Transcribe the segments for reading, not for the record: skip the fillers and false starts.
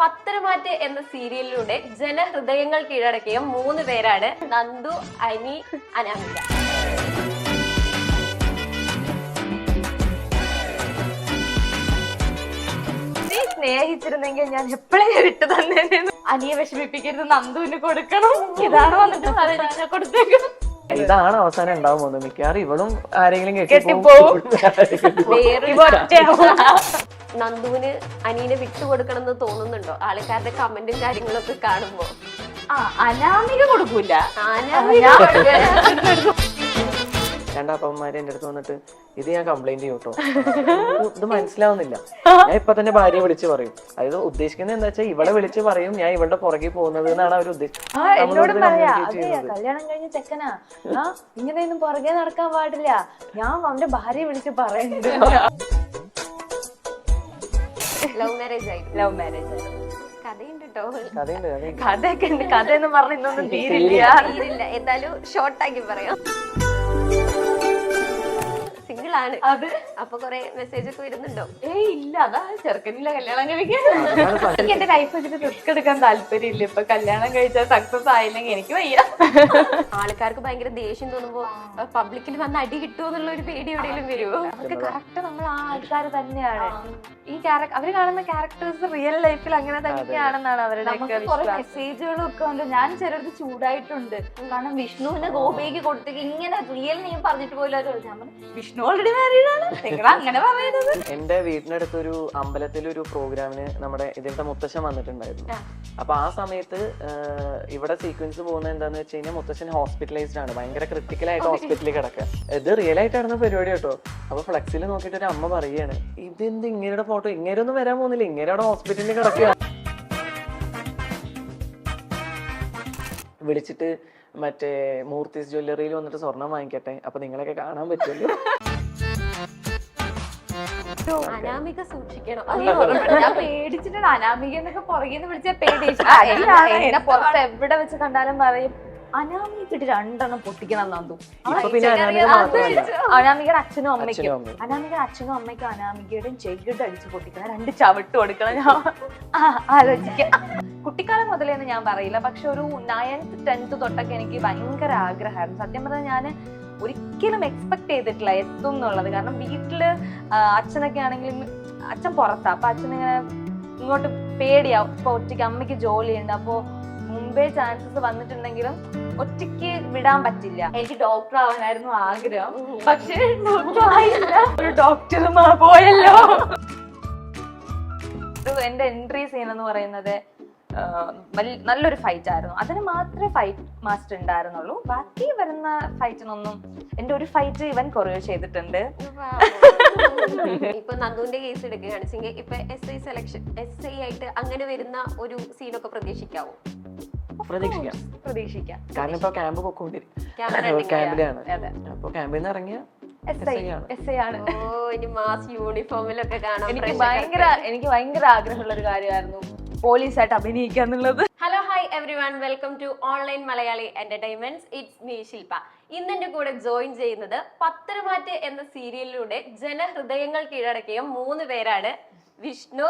പത്തരമാറ്റ് എന്ന സീരിയലിലൂടെ ജനഹൃദയങ്ങൾ കീഴടക്കിയ 3 പേരാണ് നന്ദു, അനി, അനാമിക. സ്നേഹിച്ചിരുന്നെങ്കിൽ ഞാൻ എപ്പോഴേ വിട്ടു തന്നെ. അനിയെ വിഷമിപ്പിക്കരുത്, നന്ദുവിന് കൊടുക്കണം. ഇതാണ് വന്നിട്ട് ഞാൻ കൊടുത്തേക്കണം. ഇതാണ് അവസാനം ഉണ്ടാവും പോകുന്നത്. മിക്കവാറും ഇവളും ആരെങ്കിലും നന്ദുവിന് അനീനെ വിട്ടുകൊടുക്കണം എന്ന് തോന്നുന്നുണ്ടോ ആൾക്കാരുടെ കമന്റും കാര്യങ്ങളൊക്കെ കാണുമ്പോ? അനാമിക കൊടുക്കൂല. രണ്ടാപ്പന്മാര് എന്റെ അടുത്ത് വന്നിട്ട് ഇത് ഞാൻ കംപ്ലൈന്റ് ചെയ്യും കേട്ടോ, ഇത് മനസ്സിലാവുന്നില്ല. ഞാൻ ഇപ്പൊ തന്നെ ഭാര്യയെ വിളിച്ച് പറയും. അതായത് ഉദ്ദേശിക്കുന്നത് എന്താ വെച്ചാൽ ഇവളെ വിളിച്ച് പറയും ഞാൻ ഇവളുടെ പുറകെ പോകുന്നത് എന്നാണ് അവർ എന്നോടും പറയാ, അതെയാ കല്യാണം കഴിഞ്ഞ ചെക്കനാ, ഇങ്ങനെയൊന്നും പുറകെ നടക്കാൻ പാടില്ല. ഞാൻ അവന്റെ ഭാര്യയെ വിളിച്ച് പറയുന്നുണ്ട്. ലവ് മാരേജ് ആയിരുന്നു. ലവ് മാരേജ് കഥയുണ്ട് കേട്ടോ, കഥയൊക്കെ ഉണ്ട്. കഥയെന്ന് പറഞ്ഞ ഇന്നൊന്നും തീരില്ല. എന്തായാലും ഷോർട്ടാക്കി പറയാം. സിംഗിൾ ആണ്. അപ്പൊ കൊറേ മെസ്സേജ് ഒക്കെ വരുന്നുണ്ടോ? ഇല്ല, അതാ ചെറുക്കനില്ല കല്യാണം കഴിക്കാൻ. എനിക്ക് എന്റെ ലൈഫ് വെച്ചിട്ട് റിസ്ക് എടുക്കാൻ താല്പര്യമില്ല. ഇപ്പൊ കല്യാണം കഴിച്ചാൽ സക്സസ് ആയില്ലെങ്കിൽ എനിക്ക് വയ്യ. ആൾക്കാർക്ക് ഭയങ്കര ദേഷ്യം തോന്നുമ്പോ പബ്ലിക്കിൽ വന്ന് അടി കിട്ടുമോ എന്നുള്ള ഒരു പേടി എവിടെയെങ്കിലും വരുമോ? നമുക്ക് കറക്റ്റ് നമ്മൾ ആ ആൾക്കാർ തന്നെയാണ്. ഈ അവര് കാണുന്ന ക്യാരക്ടേഴ്സ് റിയൽ ലൈഫിൽ അങ്ങനെ തന്നെയാണെന്നാണ് അവരുടെ മെസ്സേജുകളും ഒക്കെ ഉണ്ട്. ഞാൻ ചിലർക്ക് ചൂടായിട്ടുണ്ട്. കാരണം വിഷ്ണുവിന് ഗോപിക്ക് കൊടുത്തേക്ക് ഇങ്ങനെ റിയൽ നീ പറഞ്ഞിട്ട് പോലും വിഷ്ണു ഓൾറെഡി മാരീഡ് ആണ്, നിങ്ങൾ അങ്ങനെ പറയുന്നത്. എന്റെ വീടിനടുത്തൊരു അമ്പലത്തിലൊരു പ്രോഗ്രാമിന് നമ്മുടെ ഇതിന്റെ മുത്തശ്ശൻ വന്നിട്ടുണ്ടായിരുന്നു. അപ്പൊ ആ സമയത്ത് ഇവിടെ സീക്വൻസ് പോകുന്നത് എന്താന്ന് വെച്ച് കഴിഞ്ഞാൽ മുത്തശ്ശൻ ഹോസ്പിറ്റലൈസ്ഡ് ആണ്, ഭയങ്കര ക്രിട്ടിക്കലായിട്ട് ഹോസ്പിറ്റലിൽ കിടക്കുക. ഇത് റിയൽ ആയിട്ട് നടന്ന പരിപാടി കേട്ടോ. അപ്പൊ ഫ്ലെക്സിൽ നോക്കിയിട്ട് ഒരു അമ്മ പറയുകയാണ്, ഇതെന്ത് ഇങ്ങനെയുടെ ഫോട്ടോ, ഇങ്ങനെ ഒന്നും വരാൻ പോകുന്നില്ല, ഇങ്ങനെ അവിടെ ഹോസ്പിറ്റലിൽ കിടക്കുക. വിളിച്ചിട്ട് മറ്റേ മൂർത്തീസ് ജ്വല്ലറിയിൽ വന്നിട്ട് സ്വർണം വാങ്ങിക്കട്ടെ, അപ്പൊ നിങ്ങളൊക്കെ കാണാൻ പറ്റുമല്ലോ. അനാമിക സൂക്ഷിക്കണം. ഞാൻ പേടിച്ചിട്ടാണ് അനാമിക എന്നൊക്കെ പുറകെന്ന് വിളിച്ച പേടി. പുറത്ത് എവിടെ വെച്ച് കണ്ടാലും പറയും അനാമികയിട്ട് 2 പൊട്ടിക്കണം നന്ദു. അനാമികയുടെ അച്ഛനും അമ്മയ്ക്കും അനാമികയുടെയും ചെകിട് അടിച്ച് പൊട്ടിക്കണം, 2 ചവിട്ട് കൊടുക്കണം. ഞാൻ ആലോചിക്കാം. കുട്ടിക്കാലം മുതലേന്ന് ഞാൻ പറയില്ല, പക്ഷെ ഒരു 9th 10th തൊട്ടൊക്കെ എനിക്ക് ഭയങ്കര ആഗ്രഹമായിരുന്നു. സത്യം പറഞ്ഞാൽ ഞാൻ ഒരിക്കലും എക്സ്പെക്ട് ചെയ്തിട്ടില്ല എത്തും എന്നുള്ളത്. കാരണം വീട്ടില് അച്ഛനൊക്കെ ആണെങ്കിലും, അച്ഛൻ പുറത്താ, അപ്പൊ അച്ഛനിങ്ങനെ ഇങ്ങോട്ട് പേടിയാവും. ഇപ്പൊ ഒറ്റയ്ക്ക് അമ്മയ്ക്ക് ജോലിയുണ്ട്, അപ്പൊ മുമ്പേ ചാൻസസ് വന്നിട്ടുണ്ടെങ്കിലും ഒറ്റയ്ക്ക് വിടാൻ പറ്റില്ല. എനിക്ക് ഡോക്ടർ ആവാനായിരുന്നു ആഗ്രഹം, പക്ഷെ ഒരു ഡോക്ടർ പോയല്ലോ. എന്റെ എൻട്രി സീൻ എന്ന് പറയുന്നത് നല്ലൊരു ഫൈറ്റ് ആയിരുന്നു. അതിന് മാത്രമേ ഫൈറ്റ് മാസ്റ്റർ ഉണ്ടായിരുന്നുള്ളൂ. ബാക്കി വരുന്ന ഫൈറ്റിനൊന്നും എന്റെ ഒരു ഫൈറ്റ് ഇവൻ കൊറിയോ ചെയ്തിട്ടുണ്ട്. ഇപ്പൊ നന്ദുവിന്റെ കേസ് എടുക്കുകയാണെങ്കിൽ ഇപ്പൊ SI ആയിട്ട് അങ്ങനെ വരുന്ന ഒരു സീനൊക്കെ പ്രതീക്ഷിക്കാവോ? പ്രതീക്ഷിക്കാം. കാരണം ഇപ്പൊ ക്യാമ്പ് ക്യാമ്പിലാണ്. അപ്പൊ ക്യാമ്പിൽ നിന്ന് ഇറങ്ങിയ SI ആണ്. ഇനി മാസ് യൂണിഫോമിലൊക്കെ കാണാൻ എനിക്ക് ഭയങ്കര ആഗ്രഹമുള്ള ഒരു കാര്യമായിരുന്നു പോലീസായിട്ട് അഭിനയിക്കുക എന്നുള്ളത്. Hello hi everyone, welcome to online Malayali entertainments. It's me Shilpa. ഇന്നെന്റെ കൂടെ ജോയിൻ ചെയ്യുന്നത് പത്തരമാറ്റ് എന്ന സീരിയലിലൂടെ ജനഹൃദയങ്ങൾ കീഴടക്കിയ 3 പേരാണ്. വിഷ്ണു,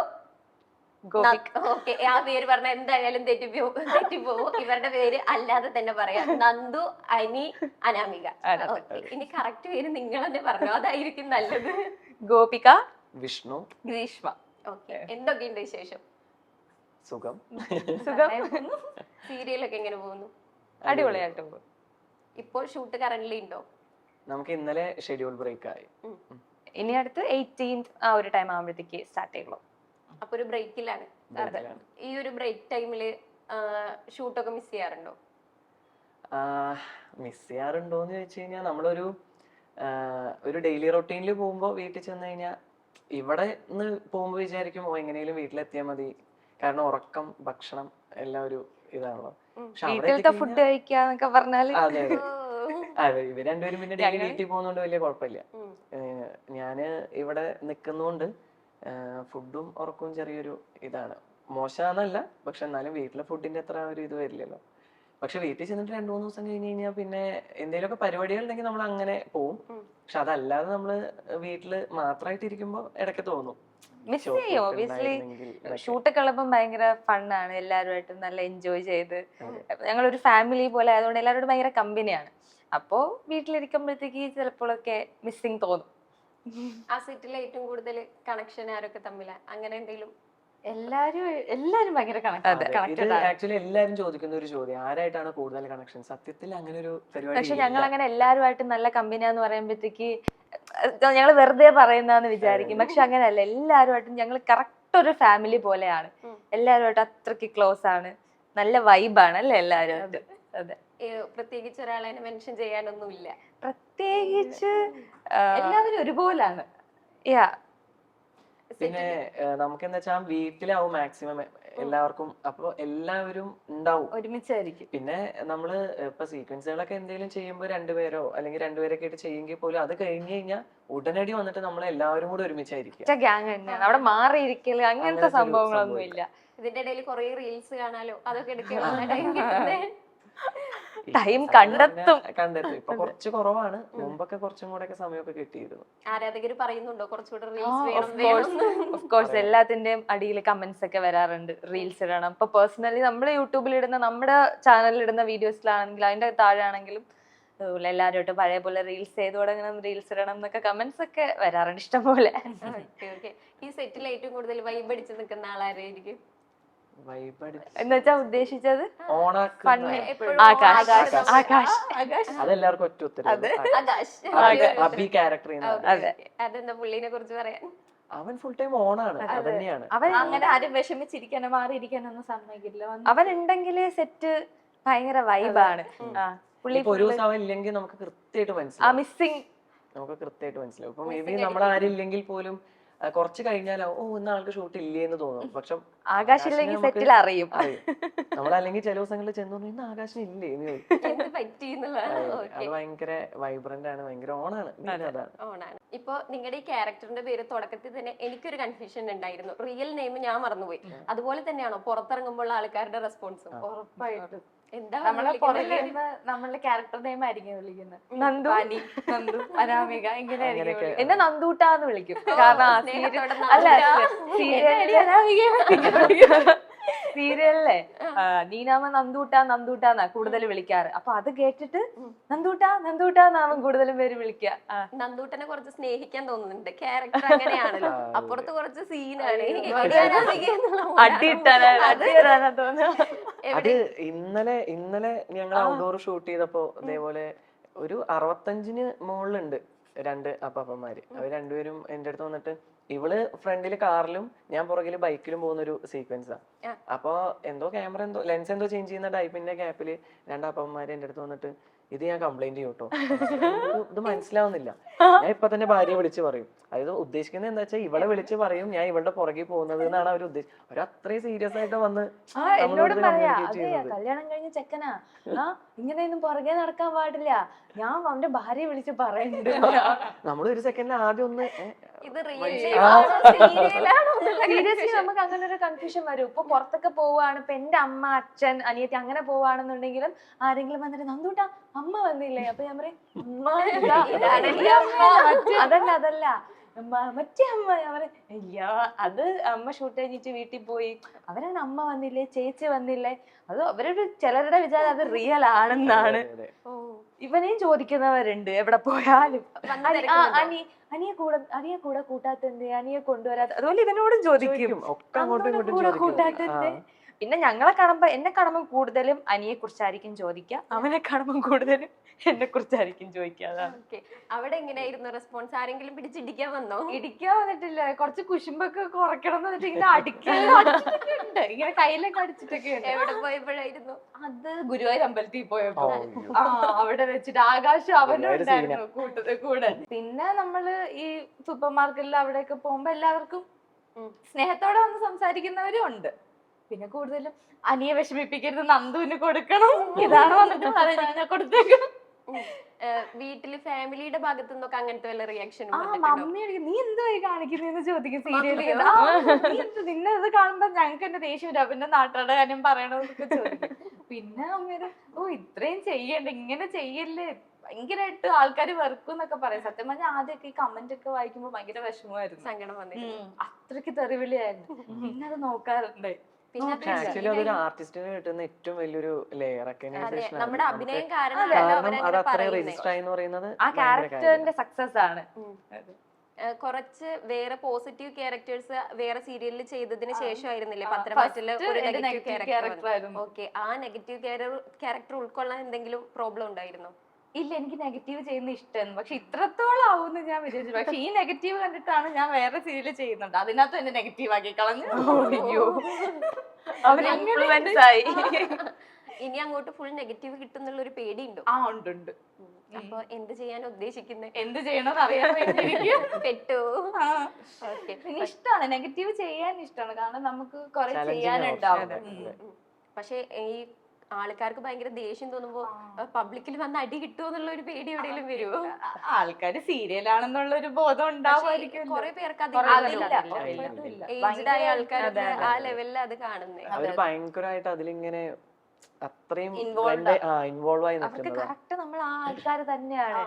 ഓക്കെ ആ പേര് പറഞ്ഞ എന്തായാലും തെറ്റിപ്പോവും. ഇവരുടെ പേര് അല്ലാതെ തന്നെ പറയാം, നന്ദു, അനി, അനാമിക. ഇനി കറക്റ്റ് പേര് നിങ്ങൾ തന്നെ പറഞ്ഞു, അതായിരിക്കും നല്ലത്. ഗോപിക, വിഷ്ണു, ഗ്രീഷ്മ. ഓക്കെ, എന്തൊക്കെയുണ്ട് വിശേഷം? സുഖം. സീരിയലൊക്കെ എങ്ങനെ പോകുന്നു? അടിപൊളിയായിട്ട് പോകും. ഇപ്പോൾ ഷൂട്ട് കറന്റ് ഉണ്ടോ? നമുക്ക് ഇന്നലെ ഷെഡ്യൂൾ ബ്രേക്ക് ആയി. ഇനി അടുത്ത് 18th ആ ഒരു ടൈം ആകുമ്പോഴത്തേക്ക് സ്റ്റാർട്ട് ചെയ്യുള്ളൂ. അപ്പൊ ഒരു ബ്രേക്കിലാണ്. ഈ ഒരു ബ്രേക്ക് ടൈമില് ഷൂട്ടൊക്കെ മിസ് ചെയ്യാറുണ്ടോ? മിസ് ചെയ്യാറുണ്ടോന്ന് ചോദിച്ചു കഴിഞ്ഞാൽ നമ്മളൊരു ഡെയിലി റൊട്ടീനിൽ പോകുമ്പോ വീട്ടിൽ ചെന്ന് കഴിഞ്ഞാൽ ഇവിടെ നിന്ന് പോകുമ്പോ വിചാരിക്കും എങ്ങനെയും വീട്ടിലെത്തിയാൽ മതി. കാരണം ഉറക്കം, ഭക്ഷണം എല്ലാം ഒരു ഇതാണല്ലോ. ഫുഡ് കഴിക്കാന്നൊക്കെ പറഞ്ഞാല് അതെ, ഇവർ രണ്ടുപേരും പിന്നെ ഡെയിലി വീട്ടിൽ പോകുന്നോണ്ട് വലിയ കുഴപ്പമില്ല. ഞാന് ഇവിടെ നിക്കുന്നോണ്ട് ഫുഡും ഉറക്കവും ചെറിയൊരു ഇതാണ്. മോശമാണെന്നല്ല, പക്ഷെ എന്നാലും വീട്ടിലെ ഫുഡിന്റെ അത്ര ഒരു ഇത് വരില്ലല്ലോ. പക്ഷെ വീട്ടിൽ ചെന്നിട്ട് 2-3 ദിവസം കഴിഞ്ഞ് കഴിഞ്ഞാൽ പിന്നെ എന്തെങ്കിലുമൊക്കെ പരിപാടികൾ ഉണ്ടെങ്കിൽ നമ്മൾ അങ്ങനെ പോവും. പക്ഷെ അതല്ലാതെ നമ്മള് വീട്ടില് മാത്രമായിട്ട് ഇരിക്കുമ്പോ ഇടയ്ക്ക് തോന്നും മിസ് ചെയ്യും ഒബിയസ്ലി. ഷൂട്ടൊക്കെ ഉള്ളപ്പം ഭയങ്കര ഫണ്ണാണ്, എല്ലാവരുമായിട്ട് നല്ല എൻജോയ് ചെയ്ത് ഞങ്ങളൊരു ഫാമിലി പോലെ ആയതുകൊണ്ട് എല്ലാവരോടും ഭയങ്കര കമ്പനിയാണ്. അപ്പോ വീട്ടിലിരിക്കുമ്പോഴത്തേക്ക് ചിലപ്പോഴൊക്കെ മിസ്സിങ് തോന്നും. ആ സെറ്റിൽ ഏറ്റവും കൂടുതൽ കണക്ഷൻ ആരൊക്കെ തമ്മിലാ, അങ്ങനെ എന്തെങ്കിലും? എല്ലാരും ഭയങ്കര കണക്റ്റഡ് ആണ്. ആക്ച്വലി എല്ലാരും ചോദിക്കുന്ന ഒരു ചോദ്യം, ആരായിട്ടാണ് കൂടുതൽ കണക്ഷൻ? സത്യത്തിൽ അങ്ങനെ ഒരു പരിപാടി പക്ഷെ ഞങ്ങൾ അങ്ങനെ എല്ലാവരുമായിട്ട് നല്ല കമ്പനിയാന്ന് പറയുമ്പോഴത്തേക്ക് ഞങ്ങൾ വെറുതെ പറയുന്നതെന്ന് വിചാരിക്കും. പക്ഷെ അങ്ങനെയല്ല, എല്ലാവരുമായിട്ടും ഞങ്ങൾ കറക്റ്റ് ഒരു ഫാമിലി പോലെയാണ്. എല്ലാവരുമായിട്ട് അത്രയ്ക്ക് ക്ലോസ് ആണ്, നല്ല വൈബാണ് അല്ലേ എല്ലാവരും. അതെ, പ്രത്യേകിച്ച് ഒരാളെ മെൻഷൻ ചെയ്യാനൊന്നുമില്ല. പ്രത്യേകിച്ച് എല്ലാവരും ഒരുപോലാണ്. യാ, പിന്നെ നമുക്ക് എന്താ വെച്ചാൽ വീട്ടിലാവും മാക്സിമം എല്ലാവർക്കും, അപ്പൊ എല്ലാവരും ഉണ്ടാവും, ഒരുമിച്ചായിരിക്കും. പിന്നെ നമ്മള് ഇപ്പൊ സീക്വൻസുകളൊക്കെ എന്തെങ്കിലും ചെയ്യുമ്പോൾ രണ്ടുപേരോ അല്ലെങ്കിൽ രണ്ടുപേരൊക്കെ ആയിട്ട് ചെയ്യുമെങ്കിൽ പോലും അത് കഴിഞ്ഞ് കഴിഞ്ഞാൽ ഉടനടി വന്നിട്ട് നമ്മൾ എല്ലാവരും കൂടെ ഒരുമിച്ചായിരിക്കും. ഗ്യാങ് തന്നെയാണ്, അവിടെ മാറിയിരിക്കല് അങ്ങനത്തെ സംഭവങ്ങളൊന്നും ഇല്ല. ഇതിന്റെ ഇടയിൽ കുറെ റീൽസ് കാണാലോ, അതൊക്കെ ടൈം കണ്ടെത്തും. ഇപ്പൊ കുറച്ച് കുറവാണ്, മുമ്പൊക്കെ കുറച്ചും കൂടെ ഒക്കെ സമയമൊക്കെ കിട്ടിയിരുന്നു. ആരാധകര് പറയുന്നുണ്ടോ കുറച്ചുകൂടെ റീൽസ്? ഓഫ് കോഴ്സ്, എല്ലാത്തിന്റെയും അടിയിൽ കമന്റ്സ് ഒക്കെ വരാറുണ്ട്, റീൽസ് ഇടണം. ഇപ്പൊ പേഴ്സണലി നമ്മുടെ യൂട്യൂബിൽ ഇടുന്ന, നമ്മുടെ ചാനലിൽ ഇടുന്ന വീഡിയോസിലാണെങ്കിലും അതിന്റെ താഴെ ആണെങ്കിലും എല്ലാവരും പഴയ പോലെ റീൽസ് ചെയ്ത് തുടങ്ങണം, റീൽസ് ഇടണം എന്നൊക്കെ കമന്റ്സ് ഒക്കെ വരാറുണ്ട് ഇഷ്ടംപോലെ. ഈ സെറ്റിൽ ഏറ്റവും കൂടുതൽ വൈബ് അടിച്ച് നിൽക്കുന്ന ആളാരായിരിക്കും? എന്നുവെച്ചാ ഉദ്ദേശിച്ചത് അതെല്ലാവർക്കും ഒറ്റ ഉത്തരം. അതെന്താ പുള്ളിനെ കുറിച്ച് പറയാൻ? അവൻ ഫുൾ ടൈം ഓണാണ്, അത് തന്നെയാണ്. അവൻ അങ്ങനെ ആരും വിഷമിച്ചിരിക്കാനോ മാറിയിരിക്കാനൊന്നും സമ്മതിക്കില്ല. അവൻ ഉണ്ടെങ്കിലേ സെറ്റ് ഭയങ്കര വൈബാണ്. ഒരു ദിവസം അവൻ ഇല്ലെങ്കിൽ നമുക്ക് കൃത്യമായിട്ട് മനസ്സിലാവും, മിസ്സിങ് നമുക്ക് കൃത്യമായിട്ട് മനസ്സിലാവും. ഇപ്പൊ മേ ബി നമ്മൾ ആരും ഇല്ലെങ്കിൽ പോലും കുറച്ച് കഴിഞ്ഞാലോ ഇന്ന ആൾക്ക് ഷൂട്ട് ഇല്ലേന്ന് തോന്നും. പക്ഷെ ആകാശില്ലെങ്കിൽ സെറ്റിൽ അറിയും. നമ്മളല്ലെങ്കിൽ ചില ദിവസങ്ങളിൽ ചെന്നു ഇന്ന് ആകാശം ഇല്ലേ എന്ന് അത് ഭയങ്കര വൈബ്രന്റ് ആണ്, ഭയങ്കര ഓണാണ്. ഓണാണ്. ഇപ്പൊ നിങ്ങളുടെ ഈ ക്യാരക്ടറിന്റെ പേര് തുടക്കത്തിൽ തന്നെ എനിക്കൊരു കൺഫ്യൂഷൻ ഉണ്ടായിരുന്നു, റിയൽ നെയിം ഞാൻ മറന്നുപോയി. അതുപോലെ തന്നെയാണോ പുറത്തിറങ്ങുമ്പോൾ ആൾക്കാരുടെ റെസ്പോൺസും? ഉറപ്പായിട്ടും എന്താ നമ്മളുടെ ക്യാരക്ടർ നെയിം ആയിരിക്കും വിളിക്കുന്നത്. നന്ദു, നന്ദു, അനാമിക, ഇങ്ങനെ ആയിരിക്കും. എന്നെ നന്ദൂട്ടാന്ന് വിളിക്കും. കാരണം സീരിയലിലെ നീനാമ നന്ദൂട്ടാന്നാ കൂടുതൽ വിളിക്കാറ്. അപ്പൊ അത് കേട്ടിട്ട് നന്ദൂട്ടാന്നാവും കൂടുതലും പേര് വിളിക്കുക. നന്ദൂട്ടനെ കുറച്ച് സ്നേഹിക്കാൻ തോന്നുന്നുണ്ട്, ക്യാരക്ടർ അങ്ങനെയാണല്ലോ. അപ്പുറത്ത് കുറച്ച് സീനാണ്, അടിയിട്ടാനാ തോന്നുന്നു. അത് ഇന്നലെ ഞങ്ങൾ ഔട്ട്ഡോർ ഷൂട്ട് ചെയ്തപ്പോ ഇതേപോലെ ഒരു 65 മുകളിലുണ്ട് രണ്ട് അപ്പാപ്പന്മാര്. അവർ രണ്ടുപേരും എന്റെ അടുത്ത് വന്നിട്ട്, ഇവള് ഫ്രണ്ടില് കാറിലും ഞാൻ പുറകില് ബൈക്കിലും പോകുന്ന ഒരു സീക്വൻസാ. അപ്പൊ എന്തോ ക്യാമറ എന്തോ ലെൻസ് എന്തോ ചേഞ്ച് ചെയ്യുന്ന ടൈപ്പിന്റെ ഗ്യാപ്പില് രണ്ടപ്പന്മാര് എന്റെ അടുത്ത് വന്നിട്ട്, ഇത് ഞാൻ കംപ്ലൈന്റ് ചെയ്യും കേട്ടോ, ഇത് മനസ്സിലാവുന്നില്ല. ഞാൻ ഇപ്പൊ തന്നെ ഭാര്യയെ വിളിച്ച് പറയും. അതായത് ഉദ്ദേശിക്കുന്നത് എന്താ വെച്ചാൽ ഇവളെ വിളിച്ച് പറയും ഞാൻ ഇവളുടെ പുറകെ പോകുന്നത് എന്നാണ് അവർ ഉദ്ദേശിച്ചത്. അവർ അത്രയും സീരിയസ് ആയിട്ട് വന്ന് എന്നോട് പറയാ, അതെ കല്യാണം കഴിഞ്ഞ ചെക്കനാ, ഇങ്ങനെയൊന്നും പുറകെ നടക്കാൻ പാടില്ല, ഞാൻ അവന്റെ ഭാര്യയെ വിളിച്ച് പറയുന്നുണ്ട്. നമ്മളൊരു സെക്കൻഡിൽ ആദ്യം ഒന്ന് സീരിയസ്ലി നമുക്ക് അങ്ങനെ ഒരു കൺഫ്യൂഷൻ വരും. ഇപ്പൊ പുറത്തൊക്കെ പോവാണ്, ഇപ്പൊ എന്റെ അമ്മ അച്ഛൻ അനിയത്തി അങ്ങനെ പോവാണെന്നുണ്ടെങ്കിലും ആരെങ്കിലും വന്നിട്ട് നന്ദൂട്ടാ അമ്മ വന്നില്ലേ, അപ്പൊ ഞാൻ പറയും അതല്ല മറ്റേ അമ്മ. ഞാൻ പറയും ഇല്ല, അത് അമ്മ ഷൂട്ട് കഴിഞ്ഞിട്ട് വീട്ടിൽ പോയി, അവരാണ് അമ്മ വന്നില്ലേ ചേച്ചി വന്നില്ലേ. അത് അവരുടെ ചിലരുടെ വിചാരം അത് റിയൽ ആണെന്നാണ്. ഇവനെയും ചോദിക്കുന്നവരുണ്ട് എവിടെ പോയാലും, അനിയെ കൂടെ കൂട്ടാത്തത്, അനിയെ കൊണ്ടുവരാത്ത. അതുപോലെ ഇവനോടും ചോദിക്കും കൂടെ കൂട്ടാത്തത്. പിന്നെ ഞങ്ങളെ കാണുമ്പോ എന്നെ കാണുമ്പോൾ കൂടുതലും അനിയെ കുറിച്ചായിരിക്കും ചോദിക്കുക, അവനെ കാണുമ്പോൾ കൂടുതലും എന്നെ കുറിച്ചായിരിക്കും ചോദിക്കുക. അവിടെ എങ്ങനെയായിരുന്നു റെസ്പോൺസ്? ആരെങ്കിലും പിടിച്ചിടിക്കാൻ വന്നോ? ഇടിക്കാൻ വന്നിട്ടില്ല, കുറച്ച് കുശുമ്പൊക്കെ കുറയ്ക്കണം എന്ന് പറഞ്ഞിട്ട് ഇങ്ങനെ അടിക്കുന്നുണ്ട്, ഇങ്ങനെ കയ്യിലൊക്കെ അടിച്ചിട്ടൊക്കെ ഉണ്ട്. എവിടെ പോയപ്പോഴായിരുന്നു അത്? ഗുരുവായൂർ അമ്പലത്തിൽ പോയപ്പോ അവിടെ വെച്ചിട്ട് ആകാശം അവനുണ്ടായിരുന്നു കൂടെ. പിന്നെ നമ്മള് ഈ സൂപ്പർ മാർക്കറ്റിൽ അവിടെയൊക്കെ പോകുമ്പോ എല്ലാവർക്കും സ്നേഹത്തോടെ വന്ന് സംസാരിക്കുന്നവരും ഉണ്ട്. പിന്നെ കൂടുതലും അനിയെ വിഷമിപ്പിക്കരുത്, നന്ദുവിന് കൊടുക്കണം, ഇതാണ് വന്നിട്ട് ഞാൻ കൊടുത്തേക്കണം. വീട്ടില് ഫാമിലിയുടെ ഭാഗത്തു നിന്നൊക്കെ അങ്ങനത്തെ വല്ല റിയാക്ഷൻ? മമ്മി നീ എന്തായി കാണിക്കുന്നതെന്ന് ചോദിക്കും സീരിയല്. നിന്നെ ഇത് കാണുമ്പോ ഞങ്ങൾക്ക് എന്റെ ദേഷ്യം വരും, അവന്റെ നാട്ടുകാരുടെ കാര്യം പറയണമെന്നൊക്കെ ചോദിക്കും. പിന്നെ അമ്മേടെ ഇത്രയും ചെയ്യണ്ട, ഇങ്ങനെ ചെയ്യല്ലേ, ഭയങ്കരമായിട്ട് ആൾക്കാർ വെറുക്കും എന്നൊക്കെ പറയും. സത്യം പറഞ്ഞാൽ ആദ്യമൊക്കെ ഈ കമന്റ് ഒക്കെ വായിക്കുമ്പോൾ ഭയങ്കര വിഷമമായിരുന്നു. സങ്കടം വന്നിരുന്നു. അത്രയ്ക്ക് തെറിവിളിയായിരുന്നു. പിന്നെ അത് നോക്കാറുണ്ട്. പിന്നെ ആക്ച്വലി അതൊരു ആർട്ടിസ്റ്റിന് കിട്ടുന്ന ഏറ്റവും വലിയൊരു ലെയർ റെക്കഗ്നൈസേഷൻ ആണ്. നമ്മുടെ അഭിനയം കാരണം കാരണം അത് അത്രയും രജിസ്റ്റർ ആയി എന്ന് പറയുന്നത് ആ ക്യാരക്ടറിന്റെ സക്സസ് ആണ്. കുറച്ച് വേറെ പോസിറ്റീവ് ക്യാരക്ടേഴ്സ് വേറെ സീരിയലിൽ ചെയ്തതിന് ശേഷമായിരുന്നില്ലേ പത്രമാറ്റില് ഒരു നെഗറ്റീവ് ക്യാരക്ടർ? ഓക്കെ, ആ നെഗറ്റീവ് ക്യാരക്ടർ ഉൾക്കൊള്ളാൻ എന്തെങ്കിലും പ്രോബ്ലം ഉണ്ടായിരുന്നോ? ഇല്ല, എനിക്ക് നെഗറ്റീവ് ചെയ്യുന്ന ഇഷ്ടമായിരുന്നു. പക്ഷെ ഇത്രത്തോളം ആവുമെന്ന് ഞാൻ വിചാരിച്ചു. പക്ഷെ ഈ നെഗറ്റീവ് കണ്ടിട്ടാണ് ഞാൻ വേറെ സീരിയൽ ചെയ്യുന്നുണ്ട്, അതിനകത്ത് എന്നെ നെഗറ്റീവ് ആക്കി കളഞ്ഞു. ഇനി അങ്ങോട്ട് ഫുൾ നെഗറ്റീവ് കിട്ടുന്നുള്ള ഒരു പേടിയുണ്ടോ? ആ, ഉണ്ട്. അപ്പൊ എന്ത് ചെയ്യാൻ ഉദ്ദേശിക്കുന്നത്? എന്ത് ചെയ്യണമെന്ന് അറിയാൻ പെട്ടു. ഇഷ്ടമാണ്, നെഗറ്റീവ് ചെയ്യാൻ ഇഷ്ടമാണ്. കാരണം നമുക്ക് കുറെ ചെയ്യാനുണ്ടാവും. പക്ഷെ ഈ ആൾക്കാർക്ക് ഭയങ്കര ദേഷ്യം തോന്നുമ്പോ പബ്ലിക്കിൽ വന്ന് അടി കിട്ടുമോ എന്നുള്ള ഒരു പേടി എവിടെയെങ്കിലും വരുമോ? ആൾക്കാര് സീരിയലാണെന്നുള്ള ഒരു ബോധം ഉണ്ടാവുമായിരിക്കും. കുറെ പേർക്ക് ഏജ്ഡ് ആയ ആൾക്കാർക്ക് ആ ലെവലിൽ അത് കാണുന്നേ. അവര് ഭയങ്കരമായിട്ട് അതിലിങ്ങനെ അത്രയും ഇൻവോൾവ് ആയി നിൽക്കുന്നത്. കറക്റ്റ് നമ്മൾ ആ ആൾക്കാർ തന്നെയാണ്.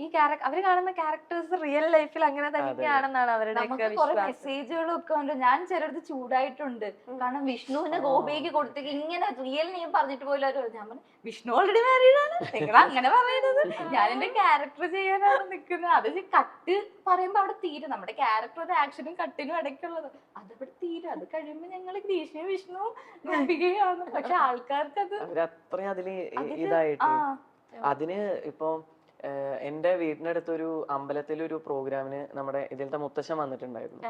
ഈ അവര് കാണുന്ന ക്യാരക്ടേഴ്സ് റിയൽ ലൈഫിൽ അങ്ങനെ തന്നെയാണെന്നാണ് അവരുടെ മെസ്സേജുകളും ഒക്കെ ഉണ്ട്. ഞാൻ ചിലടത്ത് ചൂടായിട്ടുണ്ട്. കാരണം വിഷ്ണുവിന് ഗോപിക്ക് കൊടുത്തേക്ക് ഇങ്ങനെ റിയൽ നെയിം പറഞ്ഞിട്ട് പോലും അവർ ഞാൻ പറഞ്ഞു വിഷ്ണു ഓൾറെഡി മാരീഡാണ്, നിങ്ങൾ അങ്ങനെ പറയുന്നത്, ഞാൻ എന്റെ ക്യാരക്ടർ ചെയ്യാനാണ് നിൽക്കുന്നത്. അത് കട്ട് പറയുമ്പോ അവിടെ തീരും. നമ്മുടെ ക്യാരക്ടർ ആക്ഷനും കട്ടിനും ഇടയ്ക്കുള്ളത് അതവിടെ തീരും. അത് കഴിയുമ്പോ ഞങ്ങള് ഗ്രീഷ്മയും വിഷ്ണു ഗോപികയാണ്. പക്ഷെ ആൾക്കാർക്ക് അത് അവരത്രയും അതില് ഇതായിട്ട് അതിന് ഇപ്പൊ എന്റെ വീടിനടുത്തൊരു അമ്പലത്തിലൊരു പ്രോഗ്രാമിന് നമ്മുടെ ഇതിലത്തെ മുത്തശ്ശൻ വന്നിട്ടുണ്ടായിരുന്നു.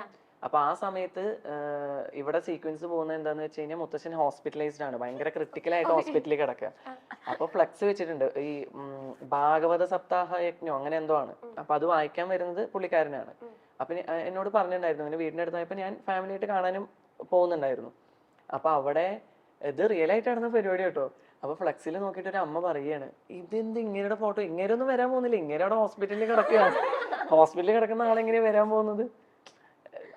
അപ്പൊ ആ സമയത്ത് ഇവിടെ സീക്വൻസ് പോകുന്നത് എന്താന്ന് വെച്ച് കഴിഞ്ഞാൽ മുത്തശ്ശൻ ഹോസ്പിറ്റലൈസ്ഡ് ആണ്, ഭയങ്കര ക്രിട്ടിക്കലായിട്ട് ഹോസ്പിറ്റലിൽ കിടക്കുക. അപ്പൊ ഫ്ലക്സ് വെച്ചിട്ടുണ്ട്, ഈ ഭാഗവത സപ്താഹ യജ്ഞം അങ്ങനെ എന്തോ ആണ്. അപ്പൊ അത് വായിക്കാൻ വരുന്നത് പുള്ളിക്കാരനാണ്. അപ്പൊ എന്നോട് പറഞ്ഞിട്ടുണ്ടായിരുന്നു എന്റെ വീടിനടുത്തായപ്പോ ഞാൻ ഫാമിലി ആയിട്ട് കാണാനും പോകുന്നുണ്ടായിരുന്നു. അപ്പൊ അവിടെ ഇത് റിയൽ ആയിട്ട് നടന്ന പരിപാടി കേട്ടോ. അപ്പൊ ഫ്ലക്സിൽ നോക്കിയിട്ട് ഒരു അമ്മ പറയാണ്, ഇതെന്ത് ഇങ്ങനെയുടെ ഫോട്ടോ, ഇങ്ങനെയൊന്നും വരാൻ പോകുന്നില്ല, ഇങ്ങനെ അവിടെ ഹോസ്പിറ്റലിൽ കിടക്കുകയാണ്, ഹോസ്പിറ്റലിൽ കിടക്കുന്ന ആളെങ്ങനെ വരാൻ പോകുന്നത്?